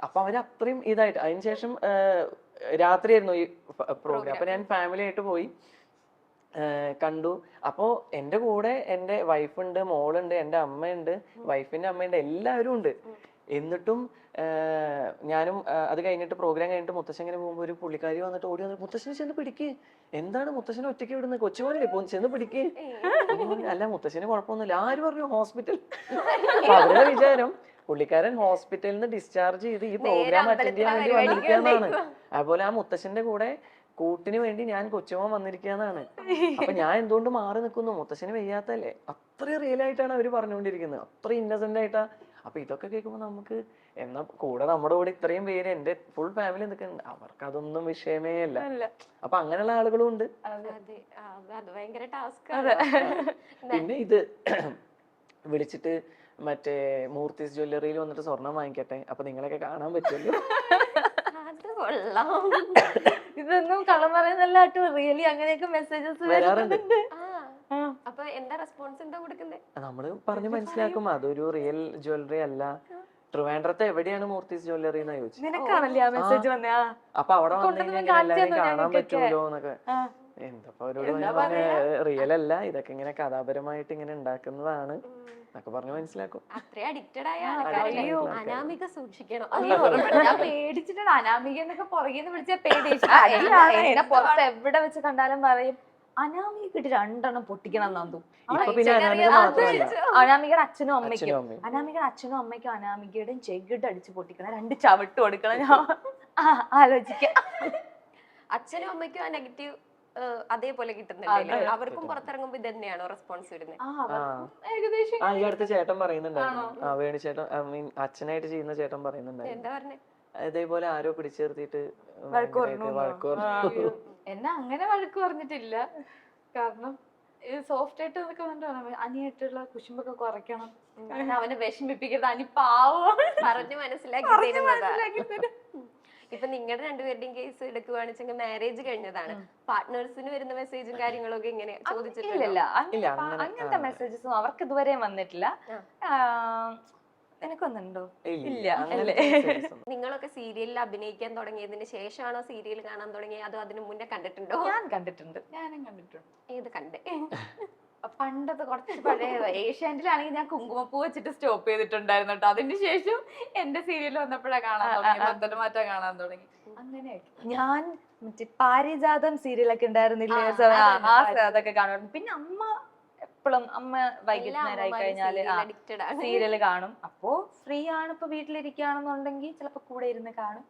അപ്പൊ അവര് അത്രയും ഇതായിട്ട്. അതിനുശേഷം രാത്രിയായിരുന്നു ഈ പ്രോഗ്രാം. അപ്പൊ ഞാൻ ഫാമിലി ആയിട്ട് പോയി കണ്ടു. അപ്പോ എന്റെ കൂടെ എന്റെ വൈഫുണ്ട്, മോളുണ്ട്, എന്റെ അമ്മയുണ്ട്, വൈഫിന്റെ അമ്മയുണ്ട്, എല്ലാവരും ഉണ്ട്. എന്നിട്ടും ഞാനും അത് കഴിഞ്ഞിട്ട് പ്രോഗ്രാം കഴിഞ്ഞിട്ട് മുത്തശ്ശൻ ഇങ്ങനെ പോകുമ്പോൾ ഒരു പുള്ളിക്കാരി വന്നിട്ട് ഓടി വന്നിട്ട് മുത്തശ്ശനെ ചെന്ന് പിടിക്ക്, എന്താണ് മുത്തശ്ശനെ ഒറ്റയ്ക്ക് വിടുന്നത്, കൊച്ചുമോനല്ലേ പോ ചെന്ന് പിടിക്ക്. അല്ല മുത്തശ്ശന് കുഴപ്പമൊന്നുമില്ല. ആര് പറഞ്ഞു ഹോസ്പിറ്റൽ? അപ്പൊ അവരുടെ വിചാരം പുള്ളിക്കാരൻ ഹോസ്പിറ്റലിൽ നിന്ന് ഡിസ്ചാർജ് ചെയ്ത് ഈ പ്രോഗ്രാം അറ്റൻഡ് ചെയ്യാൻ വേണ്ടി വന്നിരിക്കുകയെന്നാണ്. അതുപോലെ ആ മുത്തശ്ശന്റെ കൂടെ കൂട്ടിന് വേണ്ടി ഞാൻ കൊച്ചുമോൻ വന്നിരിക്കുകയെന്നാണ്. അപ്പൊ ഞാൻ എന്തുകൊണ്ട് മാറി നിൽക്കുന്നു, മുത്തശ്ശന് വയ്യാത്തല്ലേ? അത്രയും റിയൽ ആയിട്ടാണ് അവര് പറഞ്ഞുകൊണ്ടിരിക്കുന്നത്, അത്രയും ഇന്നസെന്റ് ആയിട്ടാ. അപ്പൊ ഇതൊക്കെ കേൾക്കുമ്പോ നമുക്ക് എന്നാ കൂടെ നമ്മുടെ കൂടെ ഇത്രയും പേര് എന്റെ ഫുൾ ഫാമിലി നിൽക്കുന്നുണ്ട്, അവർക്ക് അതൊന്നും വിഷയമേ അല്ല. അപ്പൊ അങ്ങനെയുള്ള ആളുകളും ഉണ്ട്. പിന്നെ ഇത് വിളിച്ചിട്ട് മറ്റേ മൂർത്തീസ് ജ്വല്ലറിയിൽ വന്നിട്ട് സ്വർണം വാങ്ങിക്കട്ടെ, അപ്പൊ നിങ്ങളൊക്കെ കാണാൻ പറ്റുമല്ലോ. ഇതൊന്നും കള്ളം പറയുന്നല്ല, റിയലി അങ്ങനെയൊക്കെ മെസ്സേജസ് വരാറുണ്ട്. അപ്പൊ എന്താ റെസ്പോൺസ് എന്താ കൊടുക്കുന്നത്? നമ്മള് പറഞ്ഞ് മനസ്സിലാക്കും അതൊരു റിയൽ ജ്വല്ലറി അല്ല. ട്രിവാൻഡ്രത്തെ എവിടെയാണ് മൂർത്തീസ് ജ്വല്ലറി എന്നാ ചോദിച്ചു. അപ്പൊ അവിടെ വന്നു കഴിഞ്ഞാൽ എല്ലാരും കാണാൻ പറ്റുമല്ലോ എന്നൊക്കെ. എന്തപ്പോ അവരോട് റിയൽ അല്ല, ഇതൊക്കെ ഇങ്ങനെ കഥാപരമായിട്ട് ഇങ്ങനെ ഉണ്ടാക്കുന്നതാണ് എന്നൊക്കെ പറഞ്ഞ് മനസ്സിലാക്കും. അത്രയും അഡിക്റ്റഡ് ആയ അനാമിക സൂക്ഷിക്കണം. ഞാൻ പേടിച്ചിട്ടുണ്ട്. അനാമിക എന്നൊക്കെ പുറകെ വിളിച്ച പേടി. പുറത്ത് എവിടെ വെച്ച് കണ്ടാലും പറയും അനാമികട്ട് 2 എണ്ണം പൊട്ടിക്കണം നന്ദു. അനാമികയുടെ അച്ഛനും അമ്മയ്ക്കും അനാമികയുടെയും ചെകിട് അടിച്ച് പൊട്ടിക്കണം, 2 ചവിട്ട് കൊടുക്കണം. ഞാൻ ആലോചിക്കാം. അച്ഛനും അമ്മയ്ക്കും ആ നെഗറ്റീവ് അതേപോലെ കിട്ടുന്നുണ്ട്. അവർക്കും പുറത്തിറങ്ങുമ്പോ ഇത് തന്നെയാണോ റെസ്പോൺസ് വരുന്നത്? ഏകദേശം ഈ അടുത്ത ചേട്ടൻ പറയുന്നുണ്ടായിരുന്നു, വേണു ചേട്ടൻ, ഐ മീൻ അച്ഛനായിട്ട് ചെയ്യുന്ന ചേട്ടൻ പറയുന്നുണ്ടായിരുന്നു, എന്താ പറഞ്ഞേ, അതേപോലെ ആരോ പിടിച്ചേർത്തിട്ട് വഴക്ക് എന്നെ അങ്ങനെ വഴക്ക് പറഞ്ഞിട്ടില്ല. കാരണം സോഫ്റ്റ് ആയിട്ട് നിൽക്കെ അനിയായിട്ടുള്ള കുശുമ്പൊക്കെ കുറയ്ക്കണം, അവനെ വിഷമിപ്പിക്കരുത്, അനി പാവം പറഞ്ഞു മനസ്സിലാക്കി. ഇപ്പൊ നിങ്ങളുടെ രണ്ടുപേരുടെയും കേസ് എടുക്കുവാണെച്ചെങ്കിൽ മാരേജ് കഴിഞ്ഞതാണ്, പാർട്ട്നേഴ്സിന് വരുന്ന മെസ്സേജും കാര്യങ്ങളൊക്കെ ഇങ്ങനെ ചോദിച്ചിട്ടില്ല? അങ്ങനത്തെ മെസ്സേജസും അവർക്ക് ഇതുവരെ വന്നിട്ടില്ല. നിനക്ക് വന്നിട്ടുണ്ടോ? ഇല്ല. നിങ്ങളൊക്കെ സീരിയലിൽ അഭിനയിക്കാൻ തുടങ്ങിയതിന് ശേഷമാണോ സീരിയൽ കാണാൻ തുടങ്ങിയത്, അതോ അതിന് മുന്നേ കണ്ടിട്ടുണ്ടോ? ഞാൻ കണ്ടിട്ടുണ്ട്. ഞാനും കണ്ടിട്ടുണ്ട്. ഏത് കണ്ടേ? പണ്ടത്തെ കുറച്ച് പഴയ ഏഷ്യാനെറ്റിലാണെങ്കിൽ ഞാൻ കുങ്കുമപ്പൂ വെച്ചിട്ട് സ്റ്റോപ്പ് ചെയ്തിട്ടുണ്ടായിരുന്നു കേട്ടോ. അതിനുശേഷം എന്റെ സീരിയൽ വന്നപ്പോഴാണ് കാണാൻ തുടങ്ങി, പത്തനംമാറ്റ കാണാൻ തുടങ്ങി. അങ്ങനെയൊക്കെ ഞാൻ മറ്റേ പാരിജാതം സീരിയലൊക്കെ ഉണ്ടായിരുന്നില്ലേ, അതൊക്കെ കാണുമായിരുന്നു. പിന്നെ അമ്മ എപ്പോഴും അമ്മ വൈകുന്നേരമായി കഴിഞ്ഞാല് സീരിയല് കാണും. അപ്പോ ഫ്രീ ആണ്, ഇപ്പൊ വീട്ടിലിരിക്കുകയാണെന്നുണ്ടെങ്കിൽ ചിലപ്പോ കൂടെ ഇരുന്ന് കാണും.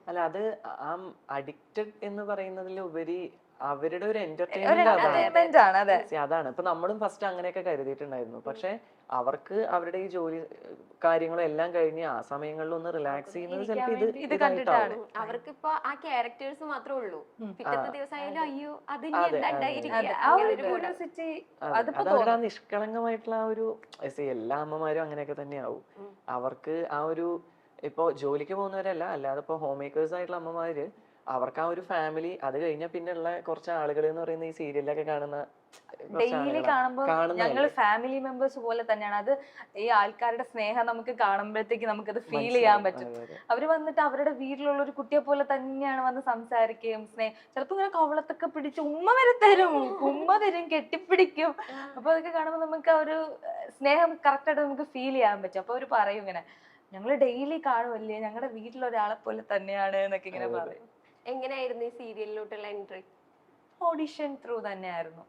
അല്ല, അത് ആ അഡിക്റ്റഡ് എന്ന് പറയുന്നതിലുപരി അവരുടെ ഒരു എന്റർടൈൻമെന്റ് അതാണ്. ഇപ്പൊ നമ്മളും ഫസ്റ്റ് അങ്ങനെയൊക്കെ കരുതിയിട്ടുണ്ടായിരുന്നു. പക്ഷെ അവർക്ക് അവരുടെ ഈ ജോലി കാര്യങ്ങളും എല്ലാം കഴിഞ്ഞ് ആ സമയങ്ങളിൽ ഒന്ന് റിലാക്സ് ചെയ്യുന്നത് ചിലപ്പോ ഇത് കണ്ടിട്ടാണ്. അവർക്ക് ഇപ്പൊ ആ ക്യാരക്ടേഴ്സ് മാത്രമേ ഉള്ളൂ. പിറ്റത്തെ ദിവസമായാലും അയ്യോ അത് അതവരുടെ ആ നിഷ്കളങ്കമായിട്ടുള്ള ആ ഒരു, എല്ലാ അമ്മമാരും അങ്ങനെയൊക്കെ തന്നെയാവും. അവർക്ക് ആ ഒരു, ഇപ്പൊ ജോലിക്ക് പോകുന്നവരല്ല, അല്ലാതെ ഇപ്പൊ ഹോം മേക്കേഴ്സ് ആയിട്ടുള്ള അമ്മമാര്, അവർക്ക് ആ ഒരു ഫാമിലി, അത് കഴിഞ്ഞാൽ പിന്നെ ഉള്ള കുറച്ച് ആളുകൾ എന്ന് പറയുന്ന ഈ സീരിയലൊക്കെ കാണുന്ന ഡെയിലി കാണുമ്പോൾ ഞങ്ങൾ ഫാമിലി മെമ്പേഴ്സ് പോലെ തന്നെയാണ്. അത് ഈ ആൾക്കാരുടെ സ്നേഹം നമുക്ക് കാണുമ്പോഴത്തേക്ക് നമുക്കത് ഫീൽ ചെയ്യാൻ പറ്റും. അവര് വന്നിട്ട് അവരുടെ വീട്ടിലുള്ള ഒരു കുട്ടിയെ പോലെ തന്നെയാണ് വന്ന് സംസാരിക്കുകയും ചിലപ്പോ ഇങ്ങനെ കവളത്തൊക്കെ പിടിച്ച് ഉമ്മ വരെ തരും, കെട്ടിപ്പിടിക്കും. അപ്പൊ അതൊക്കെ കാണുമ്പോൾ നമുക്ക് ആ ഒരു സ്നേഹം കറക്റ്റ് ആയിട്ട് നമുക്ക് ഫീൽ ചെയ്യാൻ പറ്റും. അപ്പൊ അവര് പറയും ഇങ്ങനെ, ഞങ്ങള് ഡെയിലി കാണുമല്ലേ, ഞങ്ങളുടെ വീട്ടിലൊരാളെ പോലെ തന്നെയാണ് എന്നൊക്കെ ഇങ്ങനെ പറയും. എങ്ങനെയായിരുന്നു ഈ സീരിയലിലോട്ടുള്ള എൻട്രി? ഓഡിഷൻ ത്രൂ തന്നെയായിരുന്നു.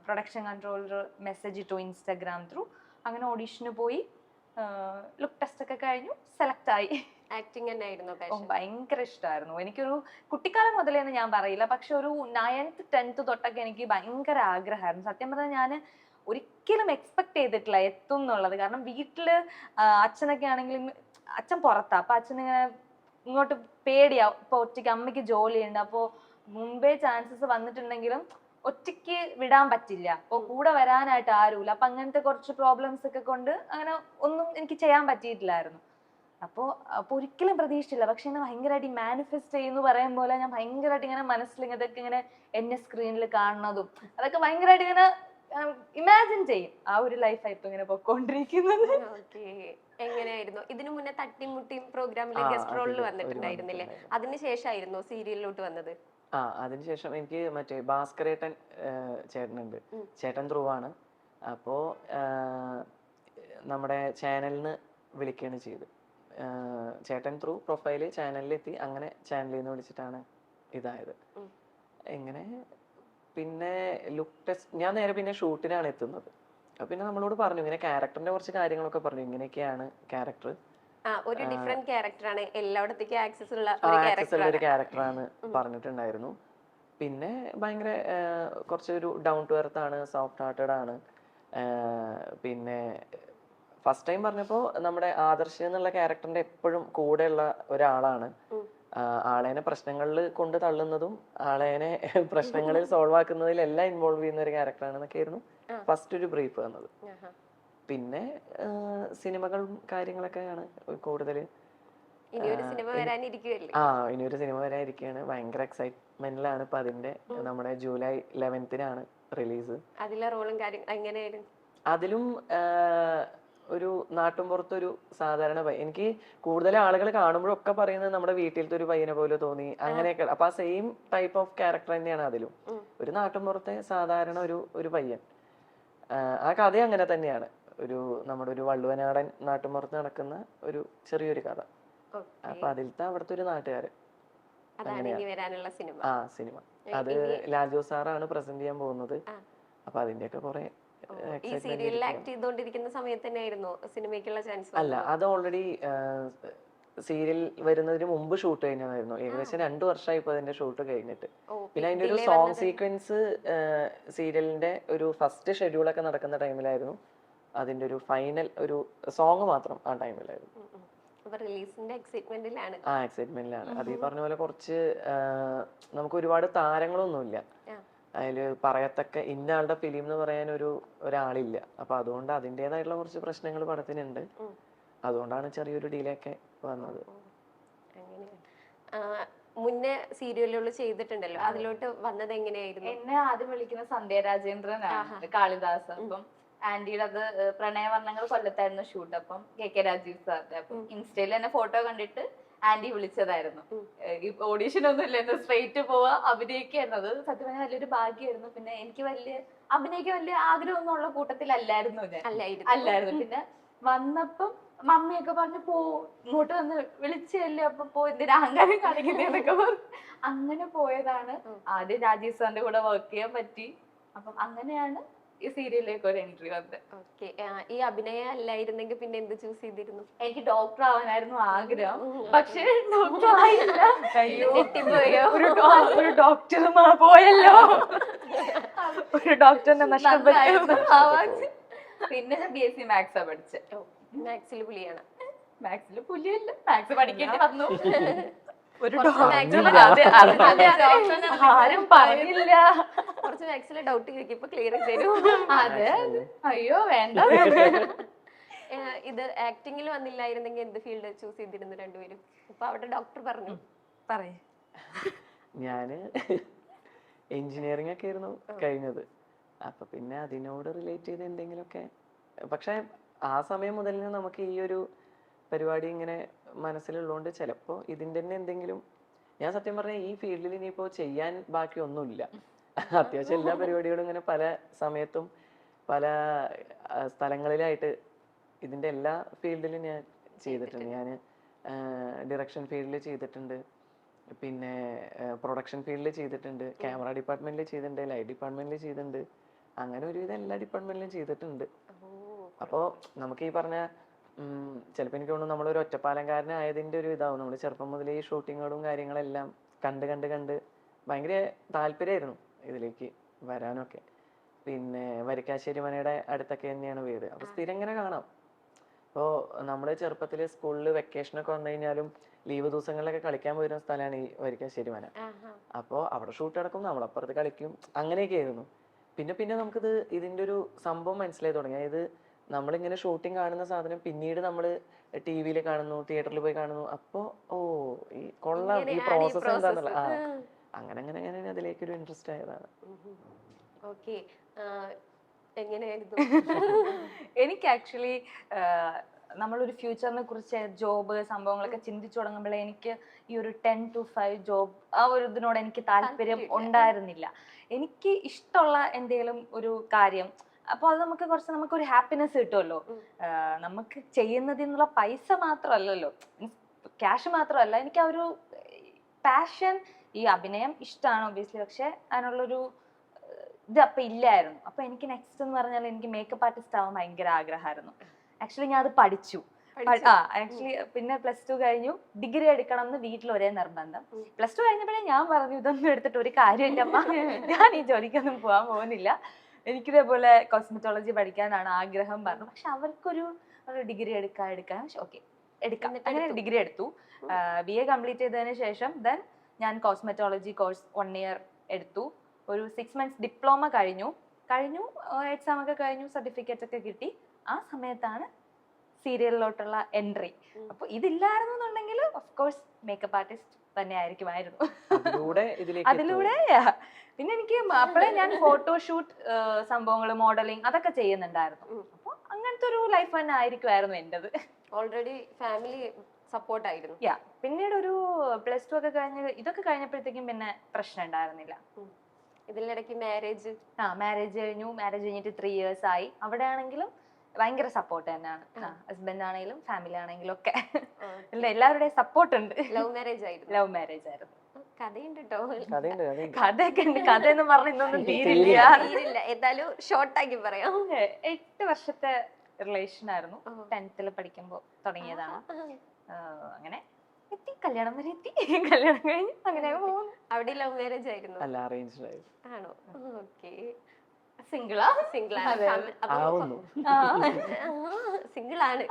പ്രൊഡക്ഷൻ കൺട്രോളർ മെസ്സേജ് ഇട്ടു ഇൻസ്റ്റാഗ്രാം ത്രൂ. അങ്ങനെ ഓഡിഷന് പോയി, ലുക്ക് ടെസ്റ്റ് ഒക്കെ കഴിഞ്ഞു, സെലക്ട് ആയി. ആക്ടിങ് തന്നെ ആയിരുന്നു ഭയങ്കര ഇഷ്ടമായിരുന്നു. എനിക്കൊരു കുട്ടിക്കാലം മുതലേന്ന് ഞാൻ പറയില്ല, പക്ഷെ ഒരു 9th 10th തൊട്ടൊക്കെ എനിക്ക് ഭയങ്കര ആഗ്രഹമായിരുന്നു. സത്യം പറഞ്ഞാൽ ഞാൻ ഒരിക്കലും എക്സ്പെക്ട് ചെയ്തിട്ടില്ല എത്തും എന്നുള്ളത്. കാരണം വീട്ടില് അച്ഛനൊക്കെ ആണെങ്കിലും, അച്ഛൻ പുറത്താ, അപ്പൊ അച്ഛനിങ്ങനെ ഇങ്ങോട്ട് പേടിയാവും. ഇപ്പൊ ഒറ്റയ്ക്ക് അമ്മയ്ക്ക് ജോലിയുണ്ട്, അപ്പോ മുമ്പേ ചാൻസസ് വന്നിട്ടുണ്ടെങ്കിലും ഒറ്റയ്ക്ക് വിടാൻ പറ്റില്ല, അപ്പൊ കൂടെ വരാനായിട്ട് ആരുമില്ല. അപ്പൊ അങ്ങനത്തെ കുറച്ച് പ്രോബ്ലംസ് ഒക്കെ കൊണ്ട് അങ്ങനെ ഒന്നും എനിക്ക് ചെയ്യാൻ പറ്റിയിട്ടില്ലായിരുന്നു. അപ്പൊ ഒരിക്കലും പ്രതീക്ഷിച്ചില്ല. പക്ഷെ ഇങ്ങനെ ഭയങ്കരമായിട്ട് മാനിഫെസ്റ്റ് ചെയ്യുന്നു പറയും പോലെ ഞാൻ ഭയങ്കരമായിട്ട് ഇങ്ങനെ മനസ്സിൽ ഇതൊക്കെ ഇങ്ങനെ എന്നെ സ്ക്രീനിൽ കാണുന്നതും അതൊക്കെ ഭയങ്കരമായിട്ട് ഇങ്ങനെ ഇമാജിൻ ചെയ്യും. ആ ഒരു ലൈഫായി ഇപ്പൊ ഇങ്ങനെ പൊക്കോണ്ടിരിക്കുന്നത്. എങ്ങനെയായിരുന്നു ഇതിനു മുന്നേ തട്ടിമുട്ടിയും പ്രോഗ്രാമിലെ ഗസ്റ്റ് റോളിൽ വന്നിട്ടുണ്ടായിരുന്നില്ലേ? അതിനുശേഷമായിരുന്നു സീരിയലിലോട്ട് വന്നത്? അതിനുശേഷം എനിക്ക് മറ്റേ ഭാസ്കരേട്ടൻ ചേട്ടനുണ്ട്, ചേട്ടൻ ധ്രുവാണ്. അപ്പോ നമ്മുടെ ചാനലിന് വിളിക്കുകയാണ് ചെയ്ത്. ചേട്ടൻ ത്രൂ പ്രൊഫൈല് ചാനലിലെത്തി. അങ്ങനെ ചാനലിൽ നിന്ന് വിളിച്ചിട്ടാണ് ഇതായത്. എങ്ങനെ പിന്നെ ലുക്ക് ടെസ്റ്റ്, ഞാൻ നേരെ പിന്നെ ഷൂട്ടിനാണ് എത്തുന്നത്. അപ്പൊ പിന്നെ നമ്മളോട് പറഞ്ഞു ഇങ്ങനെ ക്യാരക്ടറിന്റെ കുറച്ച് കാര്യങ്ങളൊക്കെ പറഞ്ഞു, ഇങ്ങനെയൊക്കെയാണ് ക്യാരക്ടർ, ഒരു ഡിഫറെന്റ് ക്യാരക്ടറാണ്, എല്ലായിടത്തേക്കും ആക്സസ് ഉള്ള ഒരു ക്യാരക്ടറാണ് പറഞ്ഞിട്ടുണ്ടായിരുന്നു. പിന്നെ ഭയങ്കര കുറച്ചൊരു ഡൗൺ ടു എർത്ത് ആണ്, സോഫ്റ്റ് ഹാർട്ടഡ് ആണ്. പിന്നെ ഫസ്റ്റ് ടൈം പറഞ്ഞപ്പോൾ നമ്മുടെ ആദർശ് എന്നുള്ള ക്യാരക്ടറിന്റെ എപ്പോഴും കൂടെയുള്ള ഒരാളാണ്. ആളേനെ പ്രശ്നങ്ങളിൽ കൊണ്ട് തള്ളുന്നതും ആളേനെ പ്രശ്നങ്ങളിൽ സോൾവ് ആക്കുന്നതിൽ എല്ലാം ഇൻവോൾവ് ചെയ്യുന്ന ഒരു ക്യാരക്ടറാണെന്നൊക്കെ ആയിരുന്നു ഫസ്റ്റ് ഒരു ബ്രീഫ് വന്നത്. പിന്നെ സിനിമകളും കാര്യങ്ങളൊക്കെയാണ് കൂടുതൽ. ഇനിയൊരു സിനിമ വരാനിരിക്കുകയാണ്. ഭയങ്കര എക്സൈറ്റ്മെന്റിലാണ് ഇപ്പൊ അതിന്റെ. നമ്മുടെ ജൂലൈ 11th റിലീസ്. അതിലെ റോളും കാര്യങ്ങളും അതിലും ഒരു നാട്ടുംപുറത്തൊരു സാധാരണ എനിക്ക് കൂടുതൽ ആളുകൾ കാണുമ്പോഴൊക്കെ പറയുന്നത് നമ്മുടെ വീട്ടിലത്തെ ഒരു പയ്യനെ പോലെ തോന്നി, അങ്ങനെയൊക്കെ. അപ്പൊ ആ സെയിം ടൈപ്പ് ഓഫ് ക്യാരക്ടർ തന്നെയാണ് അതിലും. ഒരു നാട്ടുംപുറത്തെ സാധാരണ ഒരു പയ്യൻ. ആ കഥ അങ്ങനെ തന്നെയാണ്. നമ്മുടെ ഒരു വള്ളുവനാടൻ നാട്ടുമ്പുറത്ത് നടക്കുന്ന ഒരു ചെറിയൊരു കഥ. അപ്പൊ അതിലത്തെ അവിടുത്തെ ഒരു നാട്ടുകാരൻ. സിനിമ അത് ലാജോ സാറാണ് പ്രസന്റ് ചെയ്യാൻ പോകുന്നത്. അപ്പൊ അതിന്റെയൊക്കെ കുറെ അല്ല, അത് ഓൾറെഡി സീരിയൽ വരുന്നതിന് മുമ്പ് ഷൂട്ട് കഴിഞ്ഞതായിരുന്നു. ഏകദേശം 2 വർഷമായി ഇപ്പൊ അതിന്റെ ഷൂട്ട് കഴിഞ്ഞിട്ട്. പിന്നെ അതിന്റെ ഒരു സോങ് സീക്വൻസ് സീരിയലിന്റെ ഒരു ഫസ്റ്റ് ഷെഡ്യൂളൊക്കെ നടക്കുന്ന ടൈമിലായിരുന്നു. അതിന്റെ ഒരു ഫൈനൽ ഒരു സോങ് മാത്രം ആ ടൈമിലായിരുന്നു. എക്സൈറ്റ്മെന്റിലാണ്. അത് ഈ പറഞ്ഞ പോലെ കുറച്ച് നമുക്ക് ഒരുപാട് താരങ്ങളൊന്നുമില്ല അതില് പറയത്തക്ക ഇന്ന ആളുടെ ഫിലിം എന്ന് പറയാൻ ഒരാളില്ല. അപ്പൊ അതുകൊണ്ട് അതിൻ്റെതായിട്ടുള്ള കുറച്ച് പ്രശ്നങ്ങൾ പടത്തിനുണ്ട്. അതുകൊണ്ടാണ് ചെറിയൊരു ഡിലേ ഒക്കെ വന്നത്. മുന്നേ സീരിയലുകൾ ചെയ്തിട്ടുണ്ടല്ലോ, അതിലോട്ട് വന്നത് എങ്ങനെയായിരുന്നു? എന്നെ ആദ്യം വിളിക്കുന്ന സന്ധ്യ രാജേന്ദ്രനാണ്, കാളിദാസ്. അപ്പം ആന്റിയുടെ അത് പ്രണയവർണ്ണങ്ങൾ കൊല്ലത്തായിരുന്നു ഷൂട്ട്. അപ്പം KK രാജീവ് സാറിന്റെ. അപ്പം ഇൻസ്റ്റയിൽ എന്നെ ഫോട്ടോ കണ്ടിട്ട് ആന്റി വിളിച്ചതായിരുന്നു. ഓഡീഷൻ ഒന്നും ഇല്ലായിരുന്നു, സ്ട്രെയിറ്റ് പോവാ അഭിനയിക്കുന്നത്. സത്യം പറഞ്ഞാൽ വലിയൊരു ഭാഗ്യമായിരുന്നു. പിന്നെ എനിക്ക് അഭിനയിക്കാൻ വലിയ ആഗ്രഹമൊന്നും ഉള്ള കൂട്ടത്തിലല്ലായിരുന്നു ഞാൻ. അല്ലായിരുന്നു. പിന്നെ വന്നപ്പം മമ്മിയൊക്കെ പറഞ്ഞു പോ, ഇങ്ങോട്ട് വന്ന് വിളിച്ചല്ലേ, അപ്പൊ പോ, എന്തിനാ അഹങ്കാരം കാണിക്കുന്നതൊക്കെ പറഞ്ഞു. അങ്ങനെ പോയതാണ്. ആദ്യം രാജീവ് സാറിന്റെ കൂടെ വർക്ക് ചെയ്യാൻ പറ്റി. അപ്പം അങ്ങനെയാണ് ഈ സീരിയലിലേക്ക് ഒരു എൻട്രി വന്നത്. ഓക്കെ, ഈ അഭിനയം അല്ലായിരുന്നെങ്കിൽ പിന്നെ എന്ത് ചൂസ് ചെയ്തിരുന്നു? എനിക്ക് ഡോക്ടർ ആവാനായിരുന്നു ആഗ്രഹം, പക്ഷെ ഡോക്ടർ ആയില്ല. അയ്യോ, ഒരു ഡോക്ടർ പോയല്ലോ, ഒരു ഡോക്ടറിനെ നഷ്ടപ്പെട്ടു. പിന്നെ ഞാൻ BSc മാത്സാ പഠിച്ചത്. മാത്സിൽ പുലിയാണ്. മാത്സിൽ പുലിയല്ല, മാത്സ് പഠിക്കേണ്ടി വന്നു. ഒരു ആരും പറഞ്ഞില്ല. കുറച്ച് മാത്സിലെ ഡൗട്ട് ചോദിക്കും, ഇപ്പൊ ക്ലിയർ ചെയ്തു. അതെ, അയ്യോ വേണ്ട. ഇത് ആക്ടിങ്ങിൽ വന്നില്ലായിരുന്നെങ്കിൽ എന്ത് ഫീൽഡ് ചൂസ് ചെയ്തിരുന്നു രണ്ടുപേരും? ഇപ്പൊ അവിടെ ഡോക്ടർ പറഞ്ഞു. പറയേ. ഞാന് എഞ്ചിനീയറിംഗ് ഒക്കെ ആയിരുന്നു കഴിഞ്ഞത്. അപ്പൊ പിന്നെ അതിനോട് റിലേറ്റ് ചെയ്ത് എന്തെങ്കിലുമൊക്കെ, പക്ഷെ ആ സമയം മുതൽ നമുക്ക് ഈ ഒരു പരിപാടി ഇങ്ങനെ മനസ്സിലുള്ളതുകൊണ്ട് ചിലപ്പോ ഇതിന്റെ തന്നെ എന്തെങ്കിലും, ഞാൻ സത്യം പറഞ്ഞാൽ ഈ ഫീൽഡിൽ ഇനിയിപ്പോ ചെയ്യാൻ ബാക്കി ഒന്നുമില്ല. അത്യാവശ്യം എല്ലാ പരിപാടികളും ഇങ്ങനെ പല സമയത്തും പല സ്ഥലങ്ങളിലായിട്ട് ഇതിന്റെ എല്ലാ ഫീൽഡിലും ഞാൻ ചെയ്തിട്ടുണ്ട്. ഞാൻ ഡിറക്ഷൻ ഫീൽഡിൽ ചെയ്തിട്ടുണ്ട്, പിന്നെ പ്രൊഡക്ഷൻ ഫീൽഡിൽ ചെയ്തിട്ടുണ്ട്, ക്യാമറ ഡിപ്പാർട്ട്മെന്റിൽ ചെയ്തിട്ടുണ്ട്, ലൈറ്റ് ഡിപ്പാർട്ട്മെന്റിൽ ചെയ്തിട്ടുണ്ട്, അങ്ങനെ ഒരുവിധം എല്ലാ ഡിപ്പാർട്ട്മെന്റിലും ചെയ്തിട്ടുണ്ട്. അപ്പോൾ നമുക്ക് ഈ പറഞ്ഞ ചിലപ്പോൾ എനിക്ക് തോന്നുന്നു നമ്മളൊരു ഒറ്റപ്പാലംകാരനായതിൻ്റെ ഒരു ഇതാവും. നമ്മൾ ചെറുപ്പം മുതലേ ഈ ഷൂട്ടിങ്ങുകളും കാര്യങ്ങളെല്ലാം കണ്ട് കണ്ട് കണ്ട് ഭയങ്കര താല്പര്യമായിരുന്നു ഇതിലേക്ക് വരാനൊക്കെ. പിന്നെ വരിക്കാശ്ശേരി മനയുടെ അടുത്തൊക്കെ തന്നെയാണ് വീട്. അപ്പോൾ സ്ഥിരം ഇങ്ങനെ കാണാം. അപ്പോൾ നമ്മൾ ചെറുപ്പത്തിൽ സ്കൂളിൽ വെക്കേഷനൊക്കെ വന്നു കഴിഞ്ഞാലും ലീവ് ദിവസങ്ങളിലൊക്കെ കളിക്കാൻ പോയിരുന്ന സ്ഥലമാണ് ഈ വരിക്കാശ്ശേരി മന. അപ്പോൾ അവിടെ ഷൂട്ട് നടക്കും, നമ്മളപ്പുറത്ത് കളിക്കും, അങ്ങനെയൊക്കെ ആയിരുന്നു. പിന്നെ പിന്നെ നമുക്കിത് ഇതിൻ്റെ ഒരു സംഭവം മനസ്സിലായി തുടങ്ങി. അതായത് നമ്മളിങ്ങനെ ഷൂട്ടിങ് കാണുന്ന സാധനം പിന്നീട് നമ്മൾ TV-യിൽ കാണുന്നു, തിയേറ്ററിൽ പോയി കാണുന്നു. അപ്പോൾ ഈ കൊള്ളാം, ഈ പ്രോസസ്സ് എന്താന്നുള്ള അങ്ങനെ അങ്ങനെ അങ്ങനെ അതിലേക്കൊരു ഇൻട്രസ്റ്റ് ആയതാണ്. ഓക്കെ, എങ്ങനെയായിരുന്നു? എനിക്ക് ആക്ച്വലി നമ്മളൊരു ഫ്യൂച്ചറിനെ കുറിച്ച് ജോബ് സംഭവങ്ങളൊക്കെ ചിന്തിച്ചു തുടങ്ങുമ്പോഴേ എനിക്ക് ഈ ഒരു 10 to 5 ജോബ് ആ ഒരു ഇതിനോട് എനിക്ക് താല്പര്യം ഉണ്ടായിരുന്നില്ല. എനിക്ക് ഇഷ്ടമുള്ള എന്തെങ്കിലും ഒരു കാര്യം, അപ്പോൾ അത് നമുക്കൊരു ഹാപ്പിനെസ് കിട്ടുമല്ലോ. നമുക്ക് ചെയ്യുന്നതിൽ നിന്നുള്ള പൈസ മാത്രമല്ലല്ലോ, ക്യാഷ് മാത്രമല്ല, എനിക്ക് ആ ഒരു പാഷൻ, ഈ അഭിനയം ഇഷ്ടമാണ് ഒബ്വിയസ്ലി, പക്ഷെ അതിനുള്ളൊരു ഇത് അപ്പം ഇല്ലായിരുന്നു. അപ്പോൾ എനിക്ക് നെക്സ്റ്റ് എന്ന് പറഞ്ഞാൽ എനിക്ക് മേക്കപ്പ് ആർട്ടിസ്റ്റ് ആവാൻ ഭയങ്കര ആഗ്രഹമായിരുന്നു. ആക്ച്വലി ഞാൻ അത് പഠിച്ചു. ആക്ച്വലി പിന്നെ +2 കഴിഞ്ഞു, ഡിഗ്രി എടുക്കണം എന്ന് വീട്ടിൽ ഒരേ നിർബന്ധം. +2 കഴിഞ്ഞപ്പോഴേ ഞാൻ പറഞ്ഞു, ഇതൊന്നും എടുത്തിട്ട് ഒരു കാര്യമില്ലമ്മ, ഞാൻ ഈ ജോലിക്കൊന്നും പോകാൻ പോകുന്നില്ല, എനിക്കിതേപോലെ കോസ്മെറ്റോളജി പഠിക്കാനാണ് ആഗ്രഹം പറഞ്ഞു. പക്ഷെ അവർക്കൊരു ഡിഗ്രി എടുക്കാൻ ഓക്കെ എടുക്കാം, അങ്ങനെ ഡിഗ്രി എടുത്തു. BA കംപ്ലീറ്റ് ചെയ്തതിന് ശേഷം ദെൻ ഞാൻ കോസ്മെറ്റോളജി കോഴ്സ് 1 year എടുത്തു. ഒരു 6 months ഡിപ്ലോമ കഴിഞ്ഞു, എക്സാം ഒക്കെ കഴിഞ്ഞു, സർട്ടിഫിക്കറ്റ് ഒക്കെ കിട്ടി. ആ സമയത്താണ് സീരിയലിലോട്ടുള്ള എൻട്രി. അപ്പൊ ഇതില്ലായിരുന്നുണ്ടെങ്കിൽ ഓഫ് കോഴ്സ് മേക്കപ്പ് ആർട്ടിസ്റ്റ് തന്നെ ആയിരിക്കുമായിരുന്നു. അതിലൂടെ പിന്നെ എനിക്ക് അപ്പോഴേ ഞാൻ ഫോട്ടോഷൂട്ട് സംഭവങ്ങൾ, മോഡലിംഗ് അതൊക്കെ ചെയ്യുന്നുണ്ടായിരുന്നു. അപ്പൊ അങ്ങനത്തെ ഒരു ലൈഫ് തന്നെ ആയിരിക്കുമായിരുന്നു എന്റേത്. ഓൾറെഡി ഫാമിലി സപ്പോർട്ട് ആയിരുന്നു. പിന്നീട് ഒരു +2 ഒക്കെ ഇതൊക്കെ കഴിഞ്ഞപ്പോഴത്തേക്കും പിന്നെ പ്രശ്നം ഉണ്ടായിരുന്നില്ല. ഇതിനിടയ്ക്ക് മാരേജ് കഴിഞ്ഞു. മാരേജ് കഴിഞ്ഞിട്ട് 3 years ആയി. അവിടെ ആണെങ്കിലും ഭയങ്കര സപ്പോർട്ട് തന്നെയാണ്. ഹസ്ബൻഡ് ആണെങ്കിലും ഫാമിലി ആണെങ്കിലും ഒക്കെ എല്ലാവരുടെയും സപ്പോർട്ട് ഉണ്ട്. ലവ് മാരേജ് ആയിരുന്നു. കഥയുണ്ട് കേട്ടോ, കഥയൊക്കെ ഉണ്ട്. കഥയെന്ന് പറഞ്ഞ ഇന്നൊന്നും തീരില്ല. എന്തായാലും ഷോർട്ടാക്കി പറയാം. 8 വർഷത്തെ റിലേഷൻ ആയിരുന്നു. 10th പഠിക്കുമ്പോ തുടങ്ങിയതാണ്. അങ്ങനെ എത്തി, കല്യാണം വരെ എത്തി. കല്യാണം കഴിഞ്ഞു അങ്ങനെ പോകുന്നു. അവിടെ ലവ് മാരേജ് ആയിരുന്നു? അല്ല, അറേഞ്ച്ഡ് ആയിരുന്നു. ആണോ? ഓക്കെ. സിംഗിൾ ആണ്.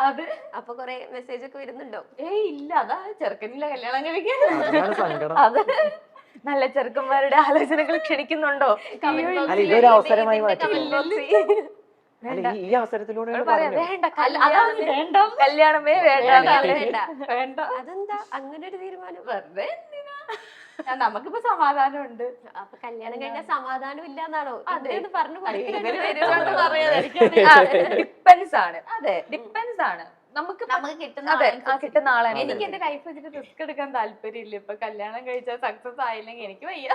അപ്പൊ കൊറേ മെസ്സേജ് ഒക്കെ വരുന്നുണ്ടോ? ഇല്ല, അതാ ചെറുക്കനില്ല കല്യാണം കഴിക്കാൻ. അത് നല്ല ചെറുക്കന്മാരുടെ ആലോചനകൾ ക്ഷണിക്കുന്നുണ്ടോ? ഇതൊരു അവസരമായി മാറ്റി. ഈ അവസരത്തിലൂടെ കല്യാണമേ വേണ്ട. അതെന്താ അങ്ങനെ ഒരു തീരുമാനം? വെറുതെ നമുക്കിപ്പോ സമാധാനം ഉണ്ട്. അപ്പൊ കല്യാണം കഴിഞ്ഞാൽ സമാധാനം ഇല്ലാന്നാണോ പറഞ്ഞു? ഡിപ്പെൻസ് ആണ്. ഡിപ്പെൻസ് ആണ്. നമുക്ക് കിട്ടുന്ന അതെ ആളനുസരിച്ച് കിട്ടുന്ന ആളാണ്. എനിക്ക് എന്റെ ലൈഫ് വെച്ചിട്ട് റിസ്ക് എടുക്കാൻ താല്പര്യമില്ല. ഇപ്പൊ കല്യാണം കഴിച്ചാൽ സക്സസ് ആയില്ലെങ്കിൽ എനിക്ക് വയ്യ.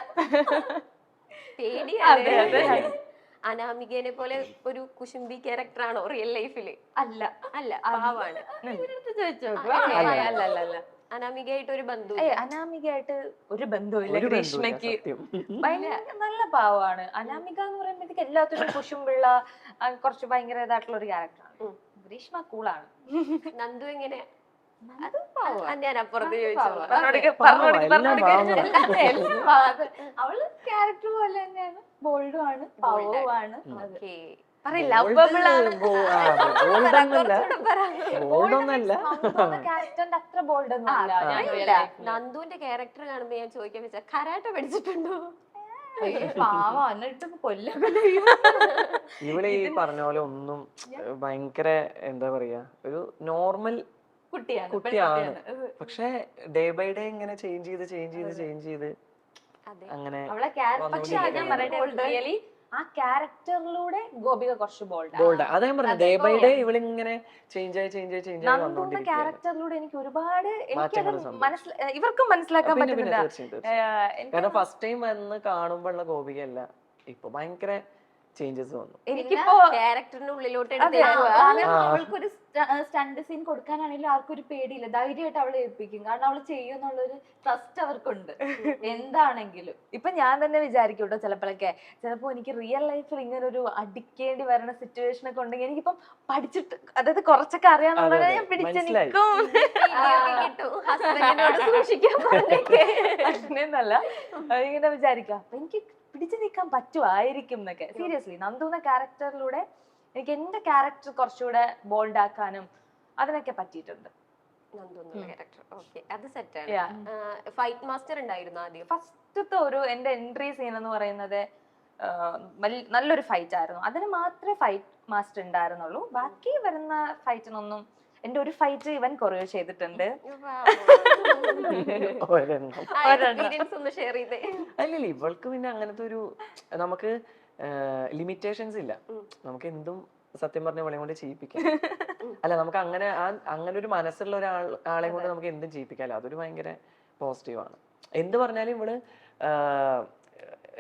പേടിയാണ്. അനാമികനെ പോലെ ഒരു കുശുംബി ക്യാരക്ടർ ആണോ റിയൽ ലൈഫില്? അല്ല അല്ല, പാവാണ്. ഇവരടുത്ത് ചോദിച്ചോ. അല്ല അനാമികയായിട്ട് ഒരു ബന്ധു അനാമികയായിട്ട് ഒരു ബന്ധവുമില്ല. ഒരു ഗ്രീഷ്മയ്ക്ക് ബന്ധവുമില്ല, ഭയങ്കര നല്ല പാവാണ്. അനാമിക എന്ന് പറയുമ്പോഴത്തേക്ക് എല്ലാത്തിനും കുശുമ്പുള്ള കുറച്ച് ഭയങ്കര ഇതായിട്ടുള്ള ഒരു ക്യാരക്ടറാണ്. ഗ്രീഷ്മ കൂളാണ്. നന്ദു എങ്ങനെ? അത് പാവാ. ഞാൻ അപ്പുറത്ത് ചോദിച്ചോളാം. അവള് ക്യാരക്ടർ പോലെ തന്നെയാണ്. ബോൾഡും ആണ്, പാവവുമാണ്. ഓക്കേ. ക്യാരക്ടറിന്റെ അത്ര ബോൾഡ് ഒന്നും നന്ദുവിന്റെ ക്യാരക്ടർ കാണുമ്പോ ഞാൻ ചോദിക്കാൻ വെച്ചാ കരാട്ട പഠിച്ചിട്ടുണ്ടോ? പാവം എന്നിട്ട് കൊല്ലം. ഇവിടെ ഈ പറഞ്ഞ പോലെ ഒന്നും ഭയങ്കര എന്താ പറയാ ഒരു നോർമൽ കുട്ടിയാണ്. പക്ഷെ ഡേ ബൈ ഡേ ഇങ്ങനെ ചേഞ്ച് ചെയ്ത് അങ്ങനെ പക്ഷെ ഞാൻ പറയട്ടെ, ആ ക്യാരക്ടറിലൂടെ ഗോപിക കുറച്ച് ബോൾഡ്. അതാ ഞാൻ പറഞ്ഞു, ഡേ ബൈ ഡേ ഇവളിങ്ങനെ ചേഞ്ച് ആയി നന്ദുന്ന ക്യാരക്ടറിലൂടെ എനിക്ക് ഒരുപാട് ഇവർക്കും മനസ്സിലാക്കാൻ പറ്റുന്നില്ല. കാരണം ഫസ്റ്റ് ടൈം വന്ന് കാണുമ്പോഴുള്ള ഗോപികയല്ല, ഇപ്പൊ ഭയങ്കര ചേഞ്ചസ് വന്നു. എനിക്കിപ്പോ ക്യാരക്ടറിന്റെ ഉള്ളിലോട്ട് അവൾക്കൊരു സ്റ്റണ്ട് സീൻ കൊടുക്കാനാണെങ്കിലും ആർക്കൊരു പേടിയില്ല. ധൈര്യമായിട്ട് അവളെ ഏൽപ്പിക്കും. കാരണം അവള് ചെയ്യുന്നുള്ളൊരു ട്രസ്റ്റ് അവർക്കുണ്ട് എന്താണെങ്കിലും. ഇപ്പൊ ഞാൻ തന്നെ വിചാരിക്കും കേട്ടോ, ചിലപ്പോ എനിക്ക് റിയൽ ലൈഫിൽ ഇങ്ങനെ ഒരു അടിക്കേണ്ടി വരുന്ന സിറ്റുവേഷൻ ഒക്കെ ഉണ്ടെങ്കിൽ എനിക്കിപ്പം പഠിച്ചിട്ട്, അതായത് കുറച്ചൊക്കെ അറിയാന്നുള്ളത് ഞാൻ പിടിച്ചു നിൽക്കും. അങ്ങനെയൊന്നല്ല, ഇങ്ങനെ വിചാരിക്കാം. അപ്പൊ എനിക്ക് പിടിച്ചു നിൽക്കാൻ പറ്റുമായിരിക്കും എന്നൊക്കെ. സീരിയസ്ലി നന്ദുന്ന ക്യാരക്ടറിലൂടെ എനിക്ക് എന്റെ ക്യാരക്ടർ കുറച്ചുകൂടെ ബോൾഡ് ആക്കാനും അതിനൊക്കെ പറ്റിയിട്ടുണ്ട്. ഫൈറ്റ് മാസ്റ്റർ ഉണ്ടായിരുന്നു ആദ്യം. ഫസ്റ്റത്തെ ഒരു എന്റെ എൻട്രി സീൻ എന്ന് പറയുന്നത് നല്ലൊരു ഫൈറ്റ് ആയിരുന്നു. അതിന് മാത്രമേ ഫൈറ്റ് മാസ്റ്റർ ഉണ്ടായിരുന്നുള്ളൂ. ബാക്കി വരുന്ന ഫൈറ്റിനൊന്നും. എന്റെ ഒരു ഫൈറ്റ് ഇവൻ കൊറിയോ ചെയ്തിട്ടുണ്ട്. അല്ലല്ല, ഇവൾക്ക് പിന്നെ അങ്ങനത്തെ ഒരു നമുക്ക് ലിമിറ്റേഷൻസ് ഇല്ല. നമുക്ക് എന്തും സത്യം പറഞ്ഞ ഇവളെ കൊണ്ട് ചെയ്യിപ്പിക്കാം. അല്ല, നമുക്ക് അങ്ങനെ ഒരു മനസ്സുള്ള ആളെ കൊണ്ട് നമുക്ക് എന്തും ചെയ്യിപ്പിക്കാമല്ലോ. അതൊരു ഭയങ്കര പോസിറ്റീവാണ്. എന്ത് പറഞ്ഞാലും ഇവള്